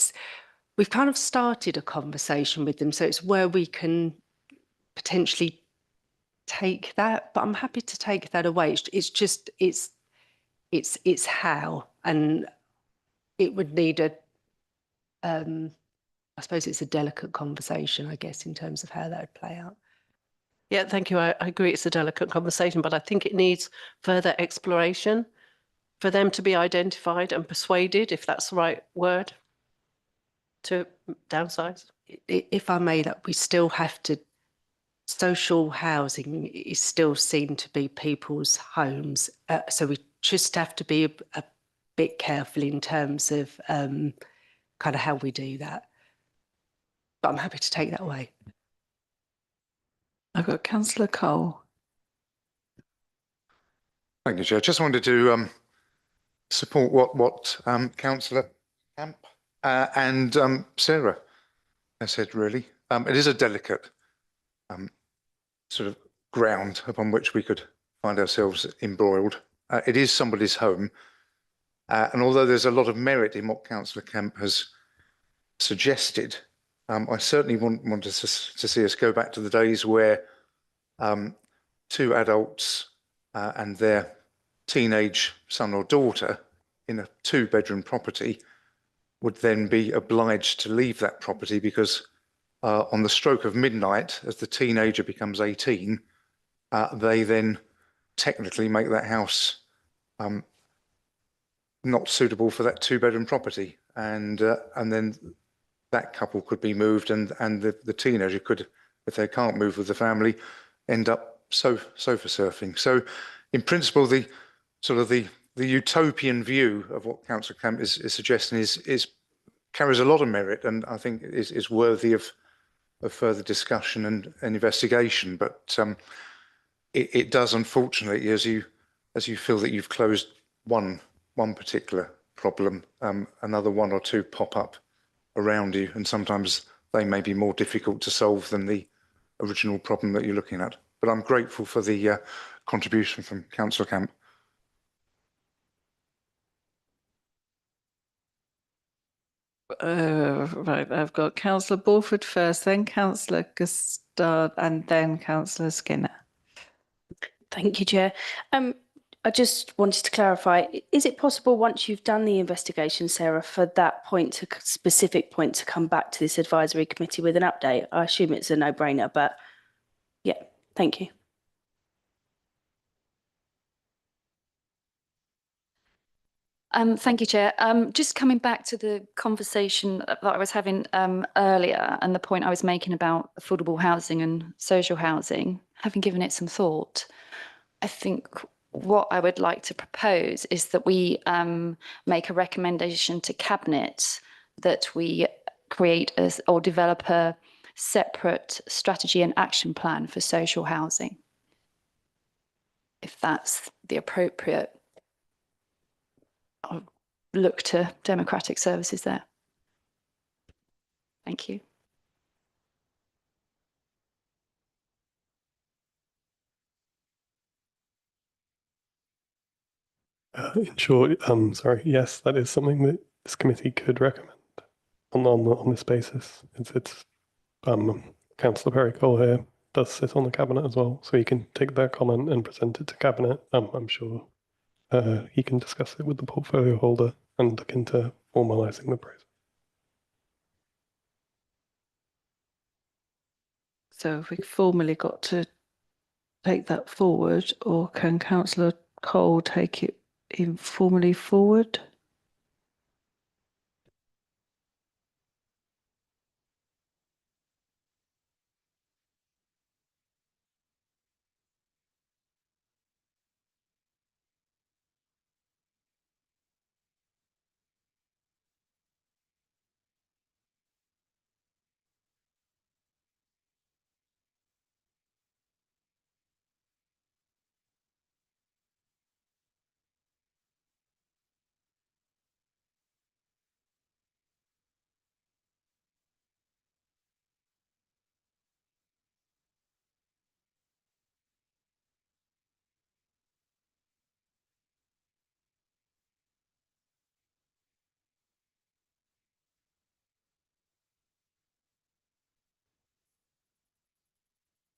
we've kind of started a conversation with them, so it's where we can potentially take that, but I'm happy to take that away. It's just it's how, and it would need a I suppose it's a delicate conversation, I guess, in terms of how that would play out. Yeah, thank you. I agree it's a delicate conversation, but I think it needs further exploration for them to be identified and persuaded, if that's the right word, to downsize. If I may, that we still have to, social housing is still seen to be people's homes. So we just have to be a bit careful in terms of kind of how we do that. But I'm happy to take that away. I've got Councillor Cole. Thank you, Chair. Just wanted to support what Councillor Camp and Sarah has said, really. It is a delicate sort of ground upon which we could find ourselves embroiled. It is somebody's home. And although there's a lot of merit in what Councillor Camp has suggested, I certainly want to see us go back to the days where 2 adults and their teenage son or daughter in a 2-bedroom property would then be obliged to leave that property because on the stroke of midnight, as the teenager becomes 18, they then technically make that house not suitable for that 2-bedroom property, and then that couple could be moved, and the teenager could, if they can't move with the family, end up sofa surfing. So, in principle, the utopian view of what Councillor Camp is suggesting is carries a lot of merit, and I think is worthy of further discussion and investigation. But it does, unfortunately, as you feel that you've closed one particular problem, another 1 or 2 pop up around you, and sometimes they may be more difficult to solve than the original problem that you're looking at. But I'm grateful for the contribution from Councillor Camp. Right, I've got Councillor Borford first, then Councillor Gustard, and then Councillor Skinner. Thank you, Chair. I just wanted to clarify, is it possible once you've done the investigation, Sarah, for that specific point to come back to this advisory committee with an update? I assume it's a no-brainer, but yeah, thank you. Thank you, Chair. Just coming back to the conversation that I was having earlier and the point I was making about affordable housing and social housing, having given it some thought, I think what I would like to propose is that we make a recommendation to Cabinet that we create or develop a separate strategy and action plan for social housing, if that's the appropriate. I'll look to democratic services there. Thank you. In short, sorry, yes, that is something that this committee could recommend on this basis. It's Councillor Perry Cole here does sit on the Cabinet as well, so he can take that comment and present it to Cabinet. I'm sure he can discuss it with the portfolio holder and look into formalising the process. So have we formally got to take that forward, or can Councillor Cole take it informally forward?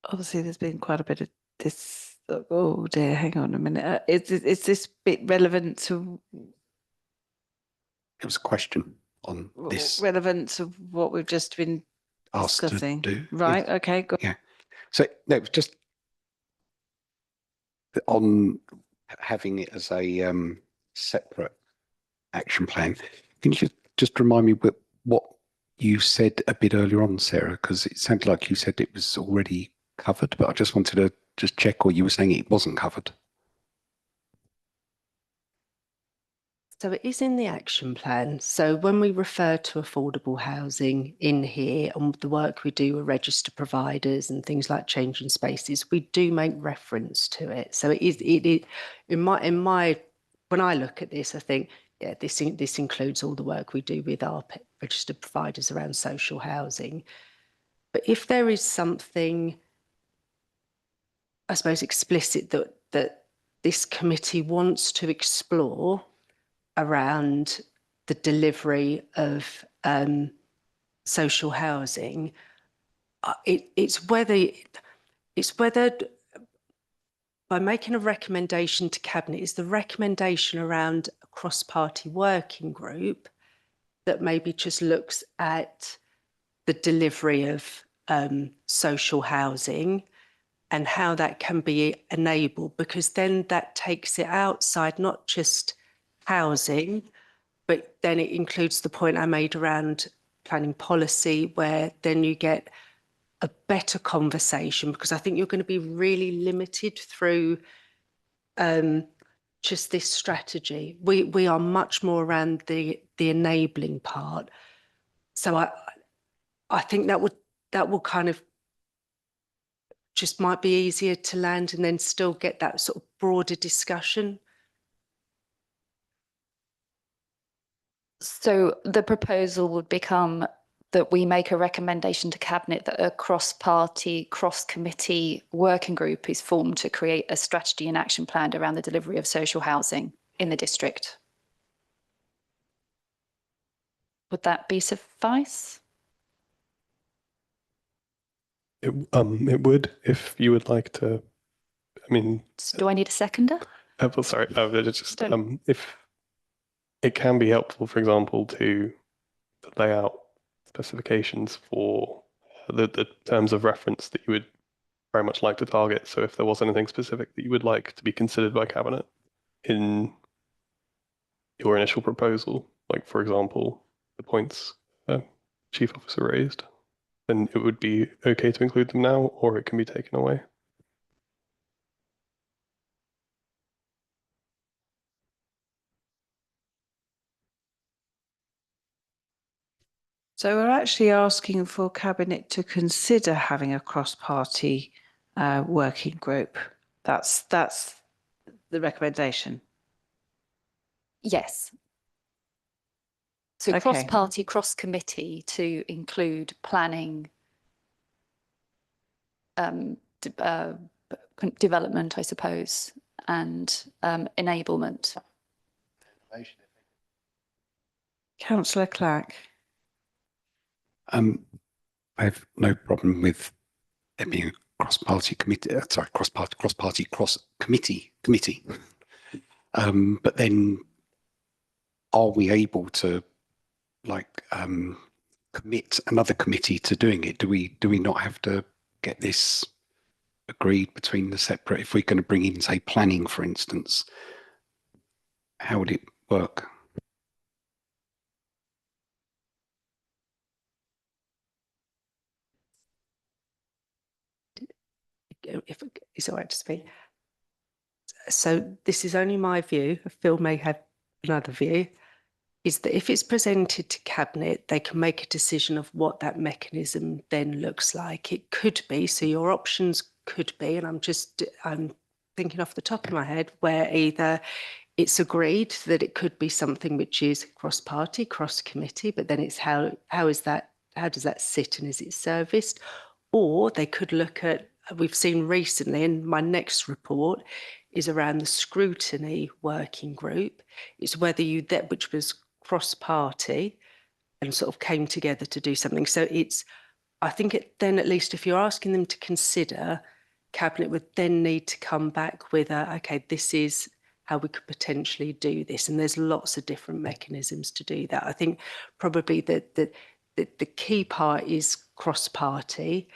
obviously there's been quite a bit of this, oh dear, hang on a minute. Is this bit relevant to It was a question on this relevant to what we've just been asked discussing? to do. Right, Yes. okay, good. Yeah. So no, it was just on having it as a separate action plan. Can you just remind me what you said a bit earlier on, Sarah? Because it sounded like you said it was already covered, but I just wanted to just check, or you were saying it wasn't covered. So it is in the action plan. So when we refer to affordable housing in here and the work we do with registered providers and things like changing spaces, we do make reference to it. So it is in my when I look at this, I think, yeah, this includes all the work we do with our registered providers around social housing. But if there is something, I suppose, explicit that this committee wants to explore around the delivery of social housing, it's whether by making a recommendation to Cabinet, is the recommendation around a cross-party working group that maybe just looks at the delivery of social housing and how that can be enabled, because then that takes it outside not just housing, but then it includes the point I made around planning policy, where then you get a better conversation, because I think you're going to be really limited through just this strategy. We are much more around the enabling part. So I think that will kind of just might be easier to land and then still get that sort of broader discussion. So the proposal would become that we make a recommendation to Cabinet that a cross-party, cross-committee working group is formed to create a strategy and action plan around the delivery of social housing in the district. Would that be suffice? It would, if you would like to. I mean, Do I need a seconder? well, sorry, it's just Don't- if it can be helpful, for example, to lay out specifications for the terms of reference that you would very much like to target. So if there was anything specific that you would like to be considered by Cabinet in your initial proposal, like for example, the points Chief Officer raised, then it would be okay to include them now, or it can be taken away. So we're actually asking for Cabinet to consider having a cross-party working group. That's the recommendation. Yes. So Okay. cross-party, cross-committee to include planning, development, I suppose, and enablement. Councillor Clark. I have no problem with there being a cross-party committee. Cross-party, cross-committee. But then, are we able to, like, commit another committee to doing it? Do we not have to get this agreed between the separate? If we're going to bring in, say, planning, for instance, how would it work? If it's all right to speak. So this is only my view. Phil may have another view. Is that if it's presented to Cabinet, they can make a decision of what that mechanism then looks like. It could be, so your options could be, and I'm thinking off the top of my head, where either it's agreed that it could be something which is cross-party, cross-committee, but then it's how does that sit and is it serviced? Or they could look at, we've seen recently, and my next report is around the scrutiny working group. It's whether which was cross-party and sort of came together to do something. So it's I think then at least if you're asking them to consider, Cabinet would then need to come back with okay, this is how we could potentially do this. And there's lots of different mechanisms to do that. I think probably the key part is cross-party.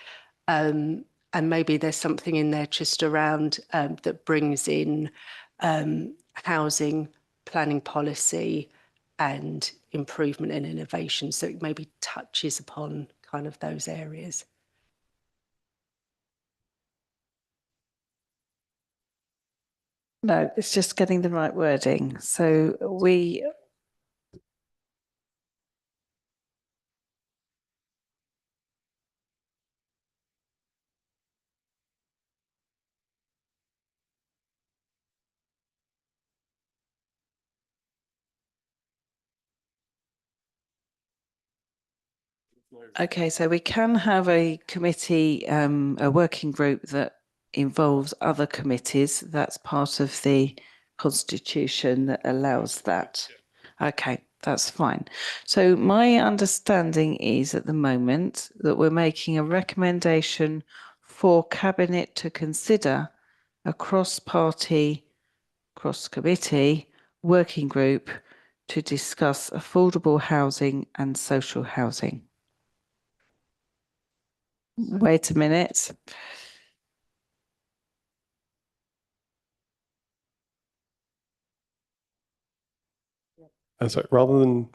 And maybe there's something in there just around that brings in housing, planning policy and improvement and innovation. So it maybe touches upon kind of those areas. No, it's just getting the right wording. So we Okay, so we can have a committee, a working group that involves other committees. That's part of the constitution that allows that. Okay, that's fine. So my understanding is at the moment that we're making a recommendation for Cabinet to consider a cross-party, cross-committee working group to discuss affordable housing and social housing. Wait a minute. So rather than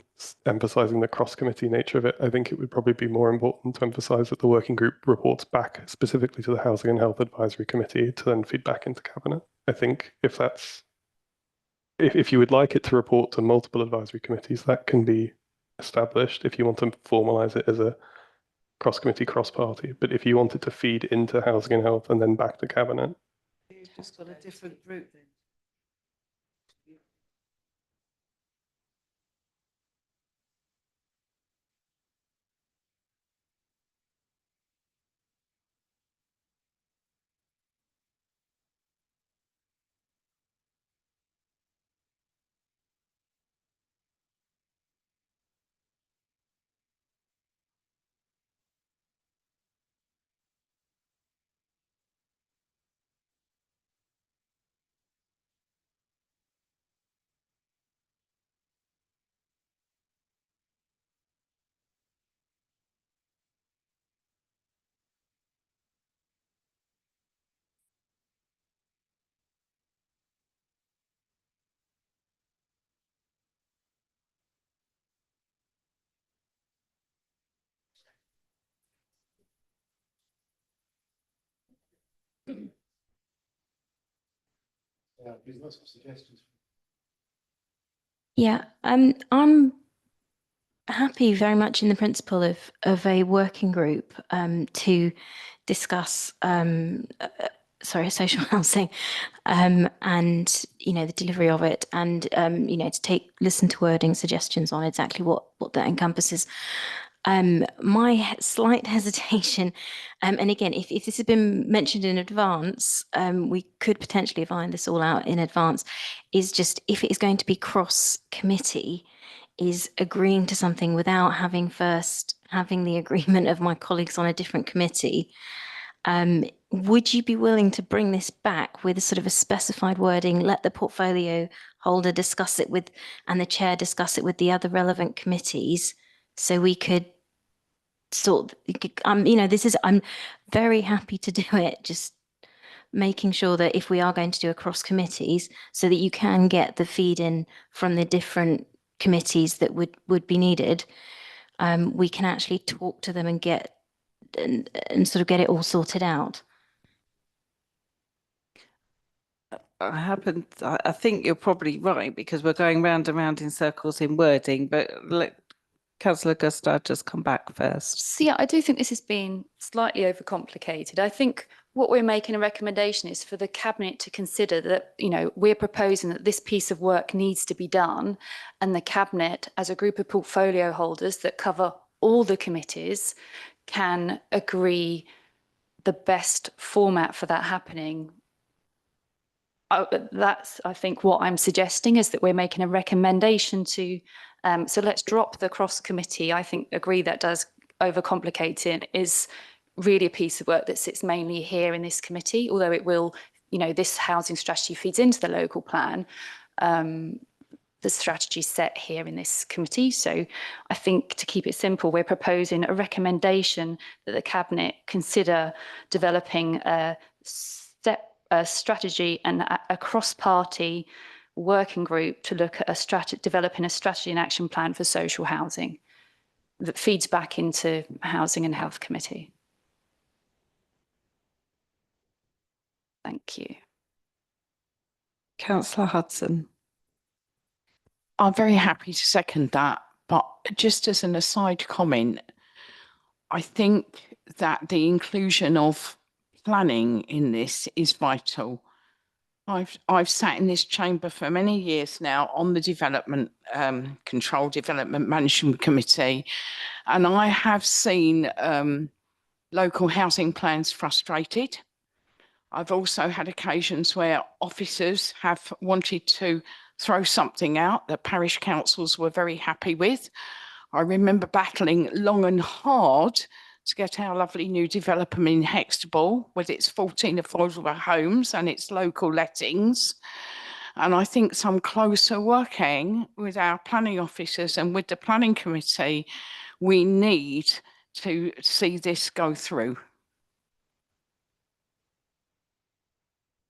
emphasizing the cross-committee nature of it, I think it would probably be more important to emphasize that the working group reports back specifically to the Housing and Health Advisory Committee to then feed back into Cabinet. I think if you would like it to report to multiple advisory committees, that can be established if you want to formalize it as a cross-committee, cross-party. But if you want it to feed into Housing and Health and then back to Cabinet. You've just got a different group then. Yeah, I'm happy very much in the principle of a working group to discuss social housing and the delivery of it, and to listen to wording suggestions on exactly what that encompasses. My slight hesitation, and again, if this has been mentioned in advance, we could potentially find this all out in advance, is just if it is going to be cross-committee, is agreeing to something without having the agreement of my colleagues on a different committee. Would you be willing to bring this back with a sort of a specified wording, let the portfolio holder discuss it with, and the chair discuss it with the other relevant committees, so we could I'm very happy to do it, just making sure that if we are going to do across committees, so that you can get the feed in from the different committees that would be needed, we can actually talk to them and get and sort of get it all sorted out. I think you're probably right, because we're going round and round in circles in wording, but let Councillor Gustard just come back first. So yeah, I do think this has been slightly overcomplicated. I think what we're making a recommendation is for the Cabinet to consider that, we're proposing that this piece of work needs to be done, and the Cabinet, as a group of portfolio holders that cover all the committees, can agree the best format for that happening. That's, I think, what I'm suggesting, is that we're making a recommendation to, so let's drop the cross committee. I think agree that does overcomplicating, is really a piece of work that sits mainly here in this committee, although it will, you know, this housing strategy feeds into the local plan. The strategy set here in this committee. So I think, to keep it simple, we're proposing a recommendation that the Cabinet consider developing a strategy and a cross-party working group to look at developing a strategy and action plan for social housing that feeds back into Housing and Health Committee. Thank you. Councillor Hudson. I'm very happy to second that, but just as an aside comment, I think that the inclusion of planning in this is vital. I've sat in this chamber for many years now on the development control development management committee, and I have seen local housing plans frustrated. I've also had occasions where officers have wanted to throw something out that parish councils were very happy with. I remember battling long and hard to get our lovely new development in Hextable with its 14 affordable homes and its local lettings. And I think some closer working with our planning officers and with the planning committee, we need to see this go through.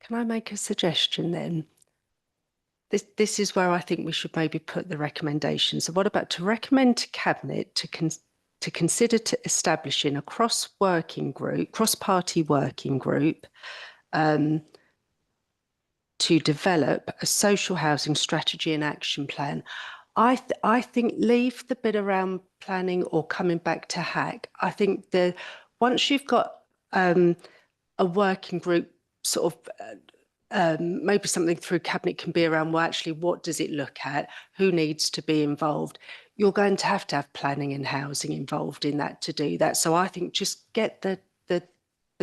Can I make a suggestion then? This is where I think we should maybe put the recommendation. So what about to recommend to Cabinet to consider establishing a cross-party working group to develop a social housing strategy and action plan. I think leave the bit around planning or coming back to HAC. I think once you've got a working group sort of maybe something through Cabinet can be around, well, actually, what does it look at? Who needs to be involved? You're going to have planning and housing involved in that to do that. So I think just get the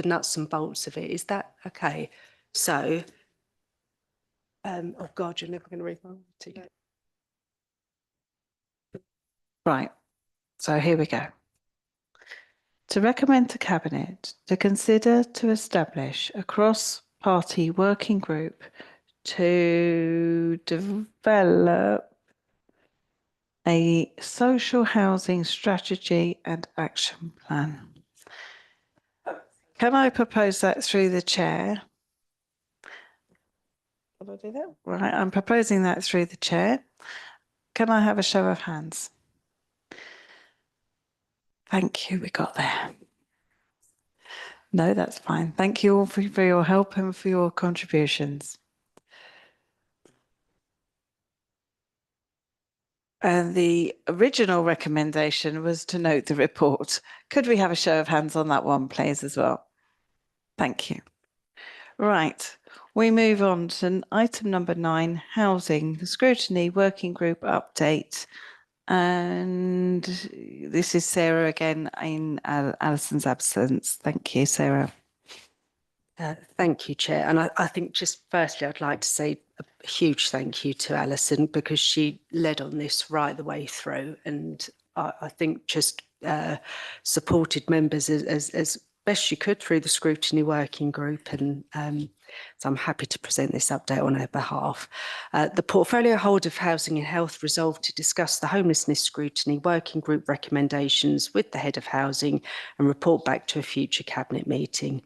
nuts and bolts of it. Is that okay? So, oh God, you're never going to read my writing. Right. So here we go. To recommend to Cabinet to consider to establish a cross-party working group to develop a social housing strategy and action plan. Can I propose that through the chair? Will I do that? Right, I'm proposing that through the chair. Can I have a show of hands? Thank you, we got there. No, that's fine. Thank you all for your help and for your contributions. And the original recommendation was to note the report. Could we have a show of hands on that one, please, as well? Thank you. Right, we move on to item number 9, housing, the scrutiny working group update. And this is Sarah again in Alison's absence. Thank you, Sarah. Thank you, Chair. And I think just firstly, I'd like to say a huge thank you to Alison because she led on this right the way through. And I think just supported members as best she could through the scrutiny working group. And so I'm happy to present this update on her behalf. The portfolio holder of Housing and Health resolved to discuss the homelessness scrutiny working group recommendations with the head of housing and report back to a future Cabinet meeting.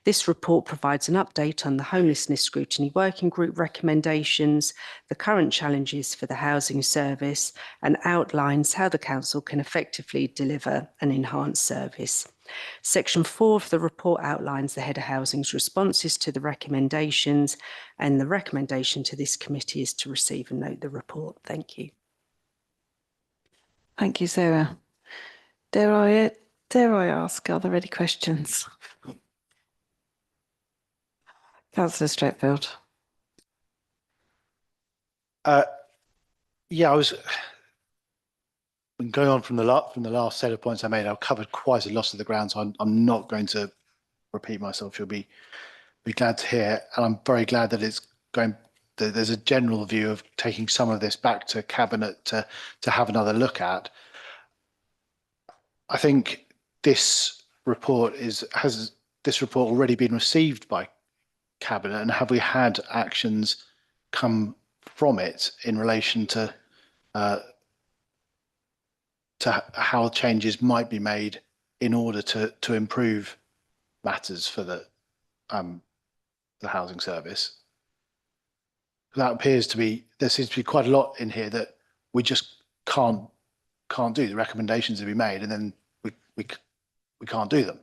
This report provides an update on the homelessness scrutiny working group recommendations, the current challenges for the housing service, and outlines how the Council can effectively deliver an enhanced service. Section 4 of the report outlines the Head of Housing's responses to the recommendations, and the recommendation to this committee is to receive and note the report. Thank you. Thank you, Sarah. Dare I ask, are there any questions? Councillor Streatfeild. Yeah, I was going on from the last set of points I made. I've covered quite a lot of the ground, so I'm not going to repeat myself. You'll be glad to hear, and I'm very glad that it's going. There's a general view of taking some of this back to Cabinet to have another look at. I think this report has this report already been received by Cabinet, and have we had actions come from it in relation to how changes might be made in order to improve matters for the housing service? That appears to be, there seems to be quite a lot in here that we just can't do. The recommendations have been made, and then we can't do them.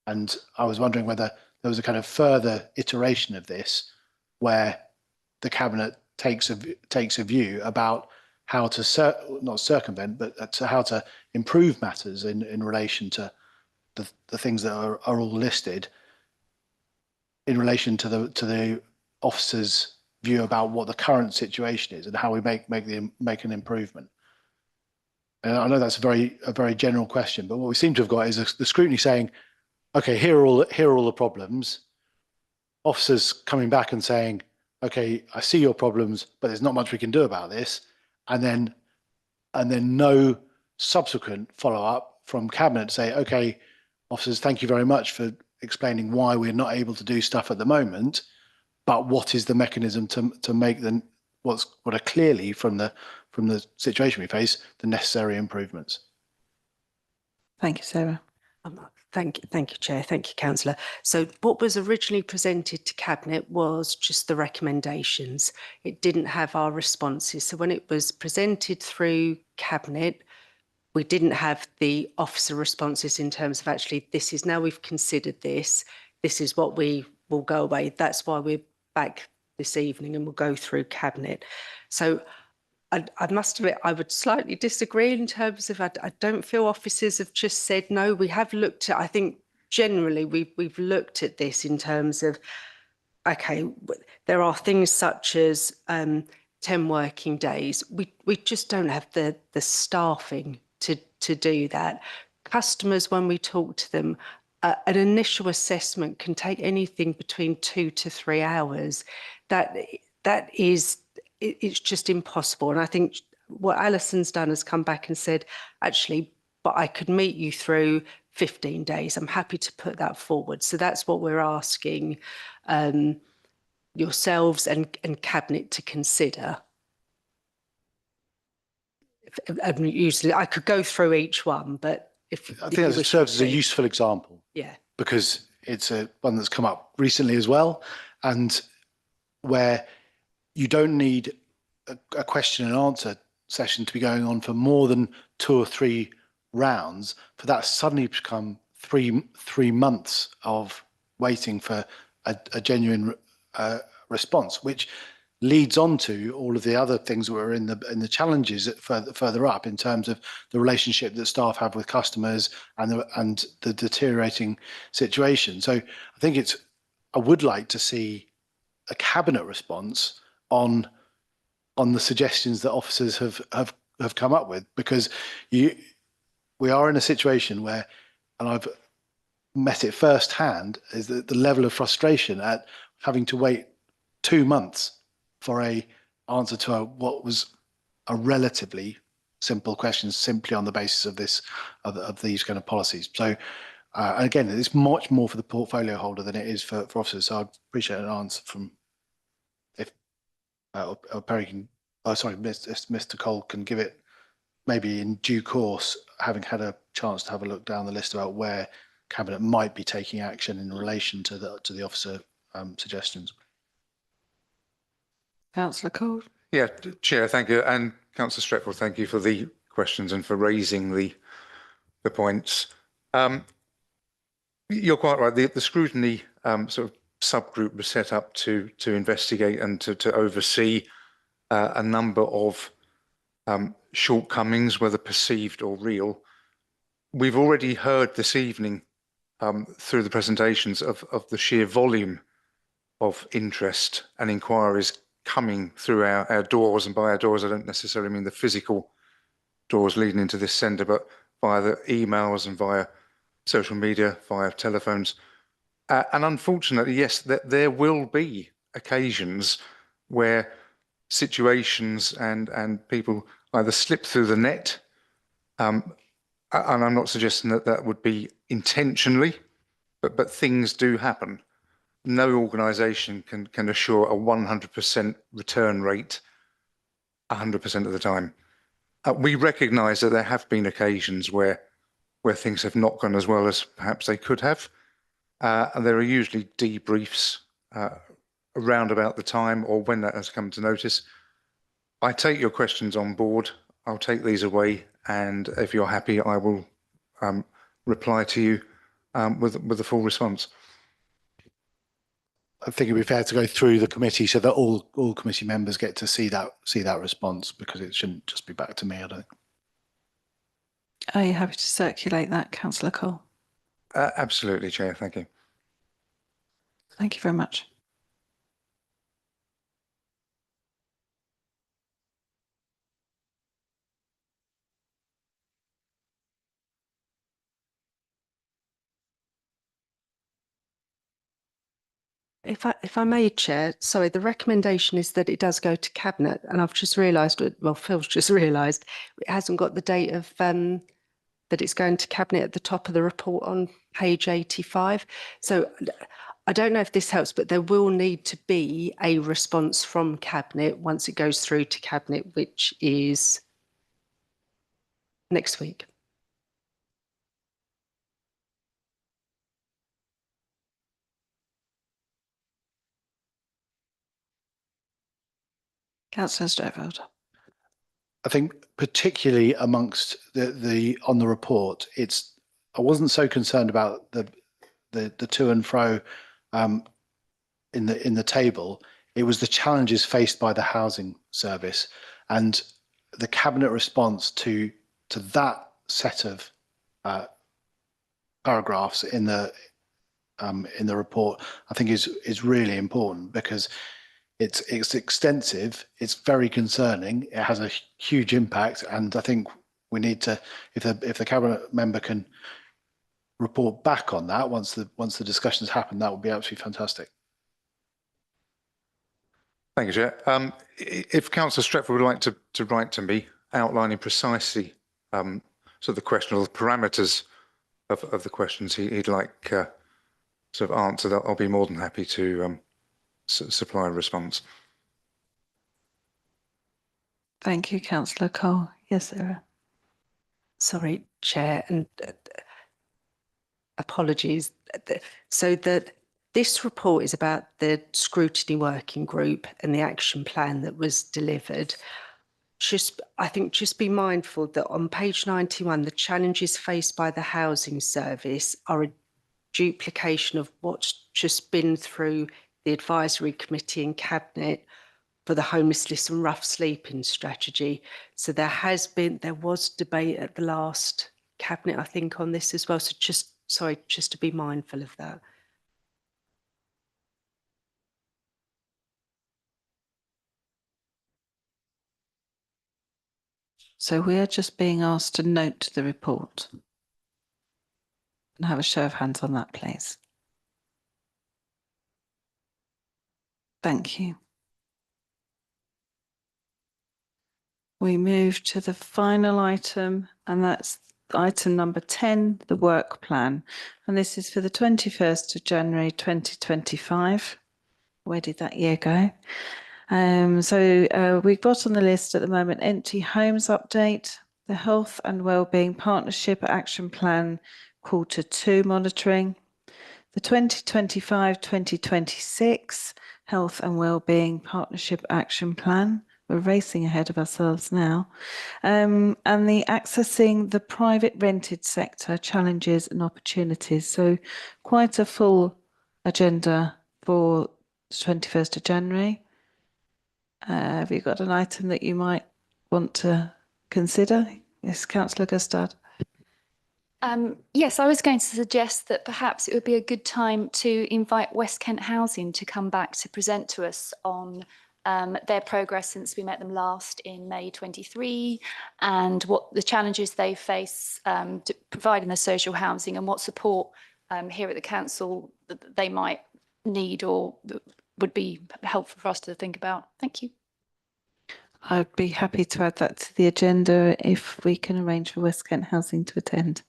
And I was wondering whether there was a kind of further iteration of this where the Cabinet takes a view about how to not circumvent, but to how to improve matters in relation to the things that are all listed in relation to the officer's view about what the current situation is and how we make an improvement. And I know that's a very general question, but what we seem to have got is the scrutiny saying, okay, here are all the problems. Officers coming back and saying, okay, I see your problems, but there's not much we can do about this. And then no subsequent follow-up from Cabinet to say, okay, officers, thank you very much for explaining why we're not able to do stuff at the moment, but what is the mechanism to make what are clearly from the situation we face, the necessary improvements? Thank you, Sarah. Thank you, Chair. Thank you, Councillor. So what was originally presented to Cabinet was just the recommendations. It didn't have our responses. So when it was presented through Cabinet, we didn't have the officer responses in terms of actually, this is now we've considered this is what we will go away. That's why we're back this evening and we'll go through Cabinet. So I must admit, I would slightly disagree in terms of I don't feel officers have just said no. We have looked at, I think generally we've looked at this in terms of, okay, there are things such as 10 working days. We just don't have the staffing to do that. Customers, when we talk to them, an initial assessment can take anything between 2 to 3 hours. It's just impossible. And I think what Alison's done is come back and said, actually, but I could meet you through 15 days. I'm happy to put that forward. So that's what we're asking yourselves and Cabinet to consider. Usually I could go through each one, but I think that serves as a useful example. Yeah. Because it's one that's come up recently as well, and where you don't need a question and answer session to be going on for more than 2 or 3 rounds for that suddenly to become three months of waiting for a genuine response, which leads on to all of the other things that were in the challenges further up in terms of the relationship that staff have with customers and the deteriorating situation. So I think I would like to see a Cabinet response on the suggestions that officers have come up with, because we are in a situation where, and I've met it firsthand, is the level of frustration at having to wait 2 months for a answer to what was a relatively simple question, simply on the basis of these kind of policies. So again, it's much more for the portfolio holder than it is for officers. So I'd appreciate an answer from Perry can, Mr. Cole can give it maybe in due course, having had a chance to have a look down the list about where Cabinet might be taking action in relation to the officer suggestions. Councillor Cole. Yeah, Chair, thank you. And Councillor Stretford, thank you for the questions and for raising the points. You're quite right. The scrutiny sort of subgroup was set up to investigate and to oversee a number of shortcomings, whether perceived or real. We've already heard this evening through the presentations of the sheer volume of interest and inquiries coming through our doors, and by our doors I don't necessarily mean the physical doors leading into this centre, but via the emails and via social media, via telephones. And unfortunately, yes, there will be occasions where situations and people either slip through the net. and I'm not suggesting that that would be intentionally, but things do happen. No organisation can assure a 100% return rate 100% of the time. We recognise that there have been occasions where things have not gone as well as perhaps they could have. And there are usually debriefs around about the time or when that has come to notice. I take your questions on board. I'll take these away, and if you're happy, I will reply to you with a full response. I think it'd be fair to go through the committee so that all committee members get to see that response, because it shouldn't just be back to me, I don't think. Are you happy to circulate that, Councillor Cole? Absolutely, Chair. Thank you. Thank you very much. If I may, Chair, sorry, the recommendation is that it does go to Cabinet, and I've just realised, well, Phil's just realised, it hasn't got the date of that it's going to Cabinet at the top of the report on page 85. So I don't know if this helps, but there will need to be a response from Cabinet once it goes through to Cabinet, which is next week. Councillor Stretford. I think particularly amongst the on the report, I wasn't so concerned about the to and fro in the table. It was the challenges faced by the housing service, and the Cabinet response to that set of paragraphs in the report, I think is really important, because it's extensive, it's very concerning, it has a huge impact, and I think we need to, if the Cabinet member can report back on that once the discussions happen, that would be absolutely fantastic. Thank you, Chair. If Councillor Stretford would like to write to me outlining precisely sort of the question or the parameters of the questions he'd like sort of answered, I'll be more than happy to supply a response. Thank you, Councillor Cole. Yes, Sarah. Sorry, Chair, and apologies. So this report is about the scrutiny working group and the action plan that was delivered. I think just be mindful that on page 91, the challenges faced by the housing service are a duplication of what's just been through the advisory committee and Cabinet for the homelessness and rough sleeping strategy. So there was debate at the last Cabinet, I think, on this as well. So just to be mindful of that. So we are just being asked to note the report. And have a show of hands on that, please. Thank you. We move to the final item, and that's item number 10, the work plan. And this is for the 21st of January 2025. Where did that year go? We've got on the list at the moment empty homes update, the health and wellbeing partnership action plan Q2 monitoring, the 2025-2026 health and wellbeing partnership action plan. We're racing ahead of ourselves now. And the accessing the private rented sector challenges and opportunities. So quite a full agenda for the 21st of January. Have you got an item that you might want to consider? Yes, Councillor Gustard. Yes, I was going to suggest that perhaps it would be a good time to invite West Kent Housing to come back to present to us on their progress since we met them last in May 23, and what the challenges they face providing the social housing, and what support here at the council that they might need or would be helpful for us to think about. Thank you. I'd be happy to add that to the agenda if we can arrange for West Kent Housing to attend.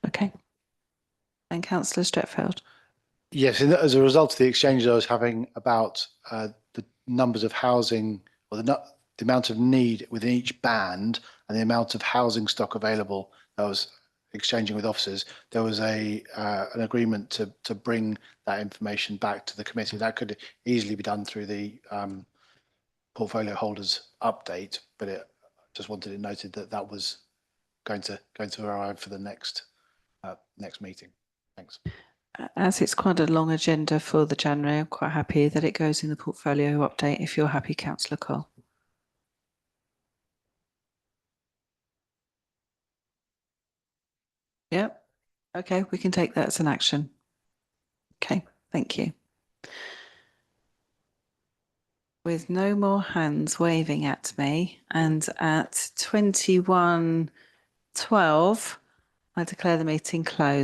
Okay. And Councillor Stretfeld. Yes, as a result of the exchanges I was having about the numbers of housing or the amount of need within each band and the amount of housing stock available that I was exchanging with officers, there was an agreement to bring that information back to the committee. That could easily be done through the portfolio holders update, but it just wanted it noted that that was going to arrive for the next meeting. Thanks. As it's quite a long agenda for the January, I'm quite happy that it goes in the portfolio update if you're happy, Councillor Cole. Yep. Okay, we can take that as an action. Okay, thank you. With no more hands waving at me and at 21:12, I declare the meeting closed.